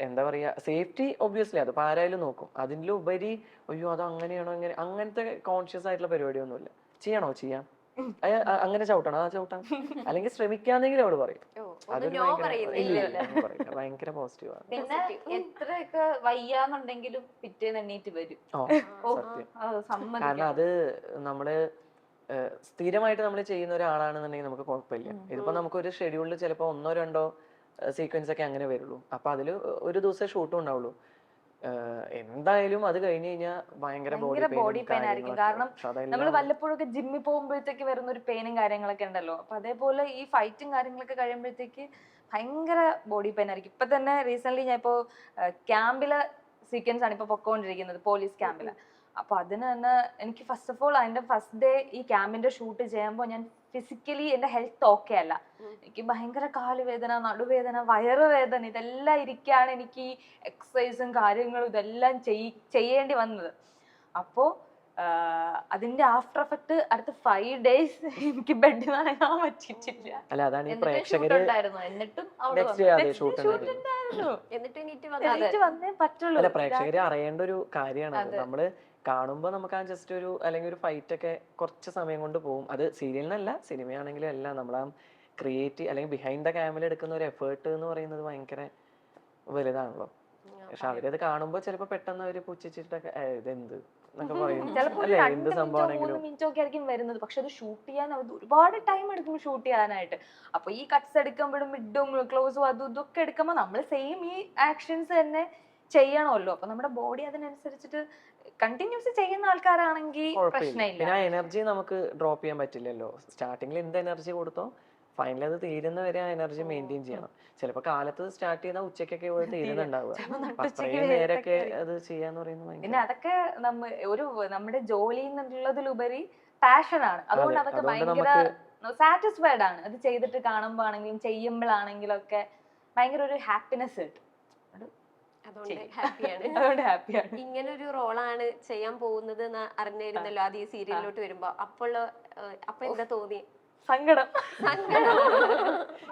എന്താ പറയാ, സേഫ്റ്റി ഒബ്വിയസ്ലി അതിപ്പോ ആരായാലും നോക്കും. അതിലുപരി അയ്യോ അത് അങ്ങനെയാണോ അങ്ങനത്തെ കോൺഷ്യസ് ആയിട്ടുള്ള പരിപാടിയൊന്നുമില്ല. ചെയ്യാം അങ്ങനെ ചവിട്ടണം, ചവിട്ടാം, അല്ലെങ്കിൽ ശ്രമിക്കാന്നെങ്കിലും അവള് പറയും. അതൊരു ഭയങ്കര പോസിറ്റീവാണ്. പിന്നെ എത്രയൊക്കെ വയ്യാന്നുണ്ടെങ്കിലും പിറ്റേന്ന് എണ്ണീറ്റ് വരും. കാരണം അത് നമ്മള് സ്ഥിരമായിട്ട് നമ്മൾ ചെയ്യുന്ന ഒരാളാണെന്നുണ്ടെങ്കിൽ നമുക്ക് കുഴപ്പമില്ല. ഇതിപ്പോ നമുക്കൊരു ഷെഡ്യൂളിൽ ചിലപ്പോ 1-2 സീക്വൻസ് ഒക്കെ അങ്ങനെ വരുള്ളൂ. അപ്പൊ അതില് ഒരു ദിവസം ഷൂട്ടും ഉണ്ടാവുള്ളൂ. എന്തായാലും അത് കഴിഞ്ഞ് കഴിഞ്ഞാൽ ഭയങ്കര ബോഡി പെയിൻ ആയിരിക്കും. കാരണം നമ്മൾ വല്ലപ്പോഴൊക്കെ ജിമ്മിൽ പോകുമ്പോഴത്തേക്ക് വരുന്ന ഒരു പെയിനും കാര്യങ്ങളൊക്കെ ഉണ്ടല്ലോ. അപ്പൊ അതേപോലെ ഈ ഫൈറ്റും കാര്യങ്ങളൊക്കെ കഴിയുമ്പോഴത്തേക്ക് ഭയങ്കര ബോഡി പെയിൻ ആയിരിക്കും. ഇപ്പൊ തന്നെ റീസെന്റ് ഞാൻ ഇപ്പോ ക്യാമ്പിലെ സീക്വൻസ് ആണ് ഇപ്പൊ പൊക്കോണ്ടിരിക്കുന്നത്, പോലീസ് ക്യാമ്പില്. അപ്പൊ അതിന് തന്നെ എനിക്ക് ഫസ്റ്റ് ഓഫ് ഓൾ അതിന്റെ ഫസ്റ്റ് ഡേ ഈ ക്യാമ്പിന്റെ ഷൂട്ട് ചെയ്യുമ്പോൾ ഞാൻ ഫിസിക്കലി എന്റെ ഹെൽത്ത് ഓക്കെ അല്ല. എനിക്ക് ഭയങ്കര കാലുവേദന, നടുവേദന, വയറുവേദന, ഇതെല്ലാം ഇരിക്കുകയാണ്. എനിക്ക് ഈ എക്സസൈസും കാര്യങ്ങളും ഇതെല്ലാം ചെയ്യേണ്ടി വന്നത്. അപ്പോ അതിന്റെ ആഫ്റ്റർ എഫക്ട് അടുത്ത 5 days എനിക്ക് ബെഡിൽ നടക്കാൻ പറ്റിയിട്ടില്ല. പ്രേക്ഷകര് അറിയേണ്ട ഒരു കാര്യമാണ്. നമ്മള് കാണുമ്പോ നമുക്ക് ആ ജസ്റ്റ് ഒരു അല്ലെങ്കിൽ ഒരു ഫൈറ്റ് ഒക്കെ കുറച്ച് സമയം കൊണ്ട് പോകും. അത് സീരിയലിനല്ല, സിനിമയാണെങ്കിലും എല്ലാം നമ്മൾ ആ ക്രിയേറ്റ് അല്ലെങ്കിൽ ബിഹൈൻഡ് ദ ക്യാമറ എടുക്കുന്ന ഒരു എഫേർട്ട് എന്ന് പറയുന്നത് ഭയങ്കര വലുതാണല്ലോ. പക്ഷെ അവരത് കാണുമ്പോ ചിലപ്പോ പെട്ടെന്ന് അവര് പുച്ഛിച്ചിട്ടൊക്കെ ഇതെന്ത് എന്നൊക്കെ പറയും. എന്ത് സംഭവമാണെങ്കിലും 3 മിനിറ്റ് ഒക്കെ ആയിരിക്കും വരുന്നത്. പക്ഷെ അത് ഷൂട്ട് ചെയ്യാൻ ഒരുപാട് ടൈം എടുക്കും ഷൂട്ട് ചെയ്യാനായിട്ട്. അപ്പൊ ഈ കട്ട്സ് എടുക്കുമ്പോഴും മിഡും ക്ലോസും അതും ഇതൊക്കെ എടുക്കുമ്പോ നമ്മൾ സെയിം ഈ ആക്ഷൻസ് തന്നെ ചെയ്യണമല്ലോ. അപ്പൊ നമ്മുടെ ബോഡി അതിനനുസരിച്ചിട്ട് കണ്ടിന്യൂസ് ചെയ്യുന്ന ആൾക്കാരാണെങ്കിൽ പ്രശ്നമില്ല. പിന്നെ ആ എനർജി നമുക്ക് ഡ്രോപ്പ് ചെയ്യാൻ പറ്റില്ലല്ലോ. സ്റ്റാർട്ടിങ്ങിൽ എന്ത് എനർജി കൊടുത്തോ ഫൈനൽ അത് തീരുന്നവരെ ആ എനർജി മെയിൻറ്റെയിൻ ചെയ്യണം. ചിലപ്പോ കാലത്ത് സ്റ്റാർട്ട് ചെയ്താൽ ഉച്ചക്കൊക്കെ തീരുന്നുണ്ടാവുക. അത്രയും നേരൊക്കെ അത് ചെയ്യാന്ന് പറയുന്നത് പിന്നെ അതൊക്കെ നമ്മുടെ ജോലി എന്നുള്ളതിലുപരി പാഷനാണ്. അതുകൊണ്ട് അതൊക്കെ ഭയങ്കര സാറ്റിസ്ഫൈഡ് ആണ്. അത് ചെയ്തിട്ട് കാണുമ്പോ ആണെങ്കിലും ചെയ്യുമ്പോഴാണെങ്കിലും ഒക്കെ ഭയങ്കര ഒരു ഹാപ്പിനെസ് കിട്ടും. അതുകൊണ്ട് ഹാപ്പിയാണ്. അതുകൊണ്ട് ഹാപ്പിയാണ്. ഇങ്ങനെ ഒരു റോളാണ് ചെയ്യാൻ പോകുന്നത് എന്ന് അറിഞ്ഞിരുന്നല്ലോ ആദ്യം ഈ സീരിയലിലോട്ട് വരുമ്പോ. അപ്പൊ എന്താ തോന്നി? സങ്കടം.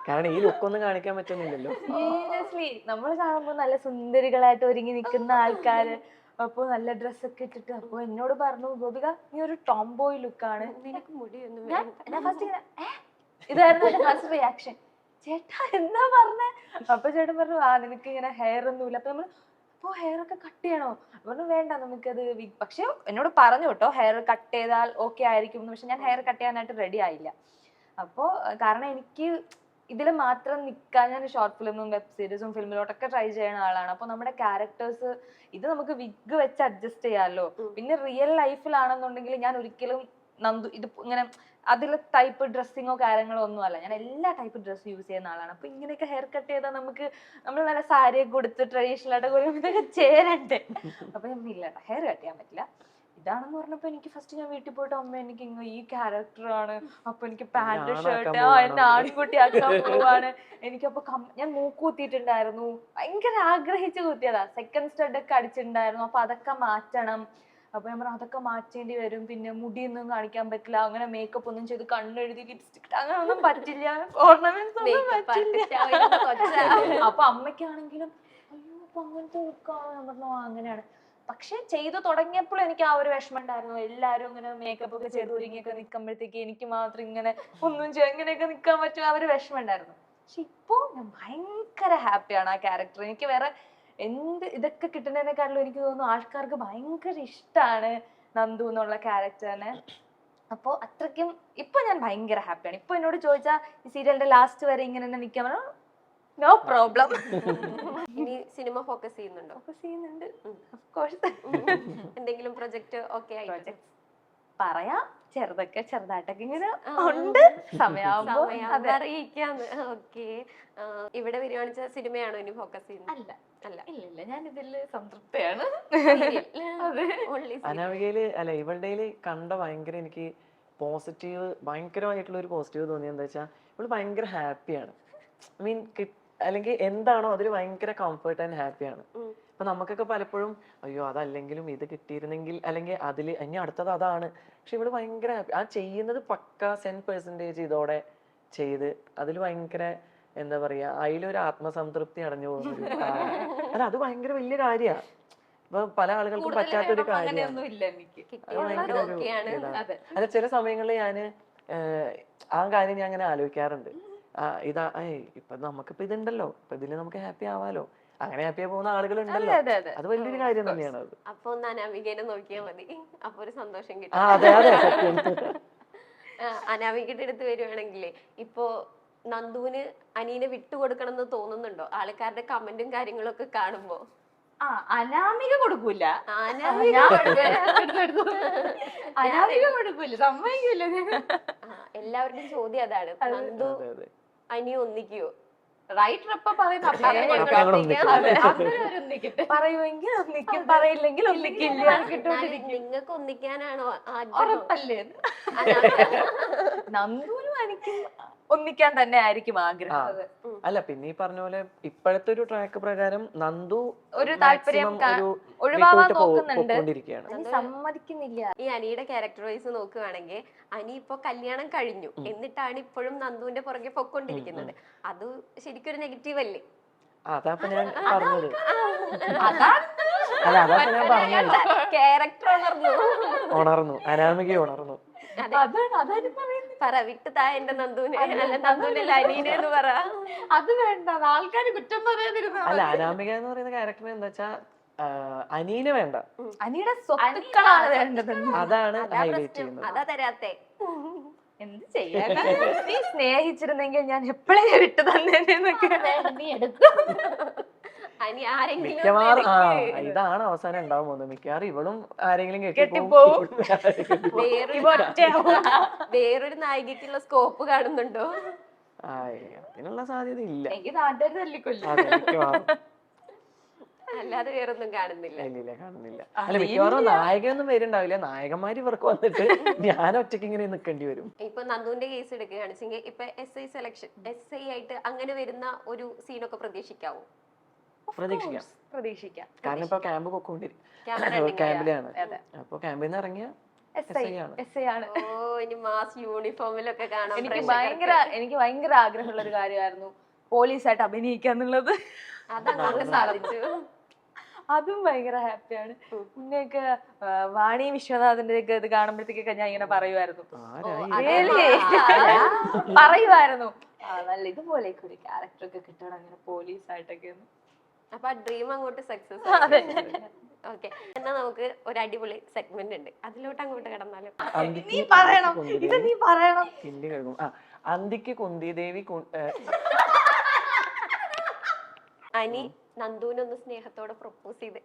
കാരണം ഈ ലുക്കൊന്നും കാണിക്കാൻ പറ്റുന്നില്ലല്ലോ. സീരിയസ്ലി നമ്മൾ കാണുമ്പോ നല്ല സുന്ദരികളായിട്ട് ഒരുങ്ങി നിൽക്കുന്ന ആൾക്കാര്, അപ്പൊ നല്ല ഡ്രസ്സൊക്കെ ഇട്ടിട്ട്, അപ്പൊ എന്നോട് പറഞ്ഞു ഗോപിക നീ ഒരു ടോംബോയ് ലുക്കാണ്. നിനക്ക് മുടിയൊന്നും ഞാൻ ഫസ്റ്റ് ഇതായിരുന്നു എന്റെ ഫസ്റ്റ് റിയാക്ഷൻ. ചേട്ടാ എന്താ പറഞ്ഞേ? അപ്പൊ ചേട്ടൻ പറഞ്ഞു ആ നിനക്ക് ഇങ്ങനെ ഹെയർ ഒന്നുമില്ല. അപ്പൊ നമ്മള് അപ്പൊ ഹെയർ ഒക്കെ കട്ട് ചെയ്യണോ? പറഞ്ഞു വേണ്ട നമുക്കത് പക്ഷെ എന്നോട് പറഞ്ഞു കേട്ടോ ഹെയർ കട്ട് ചെയ്താൽ ഓക്കെ ആയിരിക്കും. പക്ഷെ ഞാൻ ഹെയർ കട്ട് ചെയ്യാനായിട്ട് റെഡി ആയില്ല. അപ്പോ കാരണം എനിക്ക് ഇതിൽ മാത്രം നിൽക്കാൻ, ഞാൻ ഷോർട്ട് ഫിലിമും വെബ് സീരീസും ഫിലിമിലോട്ടൊക്കെ ട്രൈ ചെയ്യുന്ന ആളാണ്. അപ്പൊ നമ്മുടെ ക്യാരക്ടേഴ്സ് ഇത് നമുക്ക് വിഗ് വെച്ച് അഡ്ജസ്റ്റ് ചെയ്യാമല്ലോ. പിന്നെ റിയൽ ലൈഫിലാണെന്നുണ്ടെങ്കിൽ ഞാൻ ഒരിക്കലും ഇത് ഇങ്ങനെ അതിലെ ടൈപ്പ് ഡ്രസ്സിങ്ങോ കാര്യങ്ങളോ ഒന്നും അല്ല. ഞാൻ എല്ലാ ടൈപ്പ് ഡ്രസ്സ് യൂസ് ചെയ്യുന്ന ആളാണ്. അപ്പൊ ഇങ്ങനെയൊക്കെ ഹെയർ കട്ട് ചെയ്താൽ നമ്മൾ നല്ല സാരിയൊക്കെ കൊടുത്ത് ട്രഡീഷണൽ ആയിട്ട് ഇതൊക്കെ ചേരണ്ടേ? അപ്പൊ ഞാൻ ഇല്ല ഹെയർ കട്ട് ചെയ്യാൻ പറ്റില്ല. ഇതാണെന്ന് പറഞ്ഞപ്പോ എനിക്ക് ഫസ്റ്റ് ഞാൻ വീട്ടിൽ പോയിട്ട് അമ്മ എനിക്ക് ഈ ക്യാരക്ടറാണ്, അപ്പൊ എനിക്ക് പാന്റ് ഷർട്ട് എന്നെ ആൺകുട്ടി ആക്കാൻ പോവാണ്. എനിക്കപ്പോ ഞാൻ മൂക്ക് കുത്തിയിട്ടുണ്ടായിരുന്നു, ഭയങ്കര ആഗ്രഹിച്ച് കുത്തിയതാ. സെക്കൻഡ് സ്റ്റഡ് ഒക്കെ അടിച്ചിട്ടുണ്ടായിരുന്നു. അപ്പൊ അതൊക്കെ മാറ്റണം. അപ്പൊ ഞാൻ പറഞ്ഞു അതൊക്കെ മാറ്റേണ്ടി വരും. പിന്നെ മുടിയൊന്നും കാണിക്കാൻ പറ്റില്ല, അങ്ങനെ മേക്കപ്പ് ഒന്നും ചെയ്ത് കണ്ണെഴുതി ലിപ്സ്റ്റിക് അങ്ങനെ ഒന്നും പറ്റില്ല, ഓർണമെന്റ്സ് ഒന്നും പറ്റില്ല. അപ്പൊ അമ്മയ്ക്കാണെങ്കിലും അയ്യോ അപ്പൊ അങ്ങനത്തെ ലുക്കാണ്. ഞാൻ പറഞ്ഞു അങ്ങനെയാണ്. പക്ഷെ ചെയ്തു തുടങ്ങിയപ്പോൾ എനിക്ക് ആ ഒരു വിഷമം ഉണ്ടായിരുന്നു. എല്ലാരും ഇങ്ങനെ മേക്കപ്പ് ഒക്കെ ചെയ്ത് ഒരുങ്ങിയൊക്കെ നിൽക്കുമ്പോഴത്തേക്ക് എനിക്ക് മാത്രം ഇങ്ങനെ ഒന്നും ഇങ്ങനെയൊക്കെ നിൽക്കാൻ പറ്റും, ആ ഒരു വിഷമം ഉണ്ടായിരുന്നു. പക്ഷെ ഇപ്പോ ഞാൻ ഭയങ്കര ഹാപ്പിയാണ് ആ ക്യാരക്ടർ. എനിക്ക് വേറെ എന്ത് ഇതൊക്കെ കിട്ടുന്നതിനെക്കാട്ടിലും എനിക്ക് തോന്നുന്നു ആൾക്കാർക്ക് ഭയങ്കര ഇഷ്ടമാണ് നന്ദു എന്നുള്ള ക്യാരക്ടറിനെ. അപ്പോ അത്രയ്ക്കും ഇപ്പൊ ഞാൻ ഭയങ്കര ഹാപ്പിയാണ്. ഇപ്പൊ എന്നോട് ചോദിച്ചാൽ ഈ സീരിയലിന്റെ ലാസ്റ്റ് വരെ ഇങ്ങനെ തന്നെ നിൽക്കാൻ പറഞ്ഞാൽ നോ പ്രോബ്ലം. ഇനി സിനിമ ഫോക്കസ് ചെയ്യുന്നുണ്ടോ? ഫോക്കസ് ചെയ്യുന്നുണ്ട് ഓഫ് കോഴ്സ്. എന്തെങ്കിലും പ്രൊജക്ട് ഒക്കെ ആയിട്ട് പറയാം, ചെറുതായിട്ടൊക്കെ ഇങ്ങനെ ഉണ്ട്. സമയാവുമ്പോ അറിയിക്കാന്ന്. ഓക്കെ, ഇവിടെ വരുവാണിച്ച സിനിമയാണോ ഇനി ഫോക്കസ് ചെയ്യുന്നത്? അല്ല അല്ല ഇല്ല, ഞാൻ ഇതില് സംതൃപ്തയാണ്. അനാമികയില് അല്ല ഇവളുടെ കണ്ട ഭയങ്കര എനിക്ക് പോസിറ്റീവ്, ഭയങ്കരമായിട്ടുള്ള ഒരു പോസിറ്റീവ് തോന്നിയത് എന്താ വെച്ചാൽ ഇവള് ഭയങ്കര ഹാപ്പിയാണ്. ഐ മീൻ അല്ലെങ്കിൽ എന്താണോ അതിൽ ഭയങ്കര കംഫർട്ട് ആൻഡ് ഹാപ്പിയാണ്. അപ്പൊ നമുക്കൊക്കെ പലപ്പോഴും അയ്യോ അതല്ലെങ്കിലും ഇത് കിട്ടിയിരുന്നെങ്കിൽ, അല്ലെങ്കിൽ അതില് ഇനി അടുത്തത് അതാണ്. പക്ഷെ ഇവള് ഭയങ്കര ഹാപ്പി. ആ ചെയ്യുന്നത് പക്ക 100% ഇതോടെ ചെയ്ത് അതിൽ ഭയങ്കര എന്താ പറയാ അതിലൊരു ആത്മസംതൃപ്തി അടഞ്ഞു പോകുന്നൊരു അല്ല അത് ഭയങ്കര വലിയ കാര്യമാണ്. ഇപ്പൊ പല ആളുകൾക്കും പറ്റാത്തൊരു കാര്യമാണ്. അല്ല ചില സമയങ്ങളിൽ ഞാന് ആ കാര്യം ഞാൻ അങ്ങനെ ആലോചിക്കാറുണ്ട്. ഇതാ ഇപ്പൊ നമുക്കിപ്പോ ഇതുണ്ടല്ലോ, ഇപ്പൊ ഇതില് നമുക്ക് ഹാപ്പി ആവാലോ, അങ്ങനെ ഹാപ്പി പോകുന്ന ആളുകളുണ്ടല്ലോ. അത് വലിയൊരു കാര്യം തന്നെയാണ്. അത് അപ്പൊ ഒന്ന് അനാമികനെ നോക്കിയാൽ മതി, അപ്പൊ ഒരു സന്തോഷം കിട്ടും. അനാമികയുടെ അടുത്ത് വരുവാണെങ്കിലേ ഇപ്പൊ നന്ദുവിന് അനീനെ വിട്ടുകൊടുക്കണം എന്ന് തോന്നുന്നുണ്ടോ ആൾക്കാരുടെ കമന്റും കാര്യങ്ങളും ഒക്കെ കാണുമ്പോ? അനാമിക കൊടുക്കൂല, അനാമിക കൊടുക്കൂല, സമ്മതിക്കൂല. എല്ലാവരുടെയും ചോദ്യം അതാണ്, നന്ദു അനി ഒന്നിക്കോ? റൈറ്റർ എപ്പ പറയുമെങ്കിൽ ഒന്നിക്കും, പറയില്ലെങ്കിൽ ഒന്നിക്കില്ല. നിങ്ങൾക്ക് ഒന്നിക്കാനാണോ ഉറപ്പല്ലേ? നന്ദുവിനും എനിക്കും ഒന്നിക്കാൻ തന്നെ ആയിരിക്കും ആഗ്രഹം. അല്ല പിന്നെ ഈ പറഞ്ഞ പോലെ ഇപ്പോഴത്തെ ഒരു ട്രാക്ക് പ്രകാരം നന്ദു ഒരു താല്പര്യം ഒഴിവാക്കാൻ നോക്കുന്നുണ്ട്, സമ്മതിക്കുന്നില്ല. ഈ അനിയുടെ ക്യാരക്ടർ വൈസ് നോക്കുകയാണെങ്കിൽ അനി ഇപ്പൊ കല്യാണം കഴിഞ്ഞു എന്നിട്ടാണ് ഇപ്പോഴും നന്ദുവിന്റെ പുറകെ പൊക്കൊണ്ടിരിക്കുന്നത്. അത് ശരിക്കും ഒരു നെഗറ്റീവ് അല്ലേ? അതാപ്പൊ ഞാൻ പറഞ്ഞത്. ക്യാരക്ടർ ഉണർന്നു, അനാമിക ഉണർന്നു. പറ വിട്ട് താ എന്റെ നന്ദുവിനെ, അല്ല നന്ദുവിന്റെ അനീനെ എന്ന് പറ. അത് വേണ്ട, ആൾക്കാര് കുറ്റം പറയാതിരുന്നു. അല്ല അനാമിക എന്ന് പറയുന്ന ക്യാരക്ടർ എന്താ വെച്ചാ അനീനെ വേണ്ട, അനിയുടെ സ്വത്തുക്കളാണ് വേണ്ടത്. അതാണ് ഹൈലൈറ്റ് ചെയ്യുന്നത്. അതാ തരാത്തെ. എന്ത് ചെയ്യാൻ? നീ സ്നേഹിച്ചിരുന്നെങ്കിൽ ഞാൻ എപ്പോഴേ വിട്ടു തന്നേന്നൊക്കെ അനി ആരെങ്കിലും മിക്കവാറും ഇതാണ് അവസാനം ഉണ്ടാവാൻ പോകുന്നത്. മിക്കവാറും ഇവളും ആരെങ്കിലും കെട്ടിപ്പോവും. വേറൊരു നായികക്കുള്ള സ്കോപ്പ് കാണുന്നുണ്ടോ? അതിനുള്ള സാധ്യത ഇല്ല. എനിക്ക് നാട്ടുകാർ തല്ലിക്കൊല്ലും, അല്ലാതെ വേറൊന്നും കാണുന്നില്ല. ഇല്ല കാണുന്നില്ല. അല്ല മിക്കവാറും നായകനൊന്നും വരുന്നുണ്ടാവില്ല, നായകന്മാര് ഇവർക്ക് വന്നിട്ട് ഞാൻ ഒറ്റയ്ക്ക് ഇങ്ങനെ നിൽക്കേണ്ടി വരും. ഇപ്പൊ നന്ദുവിന്റെ കേസ് എടുക്കുകയാണെന്നുവെച്ചെങ്കിൽ ഇപ്പൊ SI സെലക്ഷൻ, SI ആയിട്ട് അങ്ങനെ വരുന്ന ഒരു സീനൊക്കെ പ്രതീക്ഷിക്കാവോ? പ്രതീക്ഷിക്കാം. പ്രതീക്ഷിക്കാം. കാരണം ഇപ്പൊ ക്യാമ്പ് പൊക്കോണ്ടിരിക്കും, Camera ക്യാമ്പിലാണ്. അതെ. അപ്പൊ ക്യാമ്പിൽ നിന്ന് ഇറങ്ങിയ SI ആണ്. SI ആണ്. ഓ ഇനി മാസ് യൂണിഫോമിലൊക്കെ കാണാം. എനിക്ക് ഭയങ്കര ആഗ്രഹമുള്ള ഒരു കാര്യമായിരുന്നു പോലീസായിട്ട് അഭിനയിക്കുക എന്നുള്ളത്. അതങ്ങോട്ട് സാധിച്ചു. അതും ഭയങ്കര ഹാപ്പിയാണ്. മുന്നെയൊക്കെ വാണി വിശ്വനാഥന്റെ ഒക്കെ ഇത് കാണുമ്പോഴത്തേക്കൊക്കെ ഞാൻ ഇങ്ങനെ പറയുമായിരുന്നു, പറയുമായിരുന്നു നല്ല ഇതുപോലെയൊക്കെ ഒരു ക്യാരക്ടർ ഒക്കെ കിട്ടണം അങ്ങനെ പോലീസായിട്ടൊക്കെ. അപ്പൊ ആ ഡ്രീം അങ്ങോട്ട് സക്സസ്. ഓക്കെ, എന്നാ നമുക്ക് ഒരു അടിപൊളി സെഗ്മെന്റ് ഉണ്ട്, അതിലോട്ട് അങ്ങോട്ട് കിടന്നാലും. അന്തിക്ക് നീ പറയണം. കിണ്ടി കഴുകും. അന്തിക്ക് കുന്തിദേവി അനി നന്ദുവിനൊന്ന് സ്നേഹത്തോടെ പ്രൊപ്പോസ് ചെയ്ത്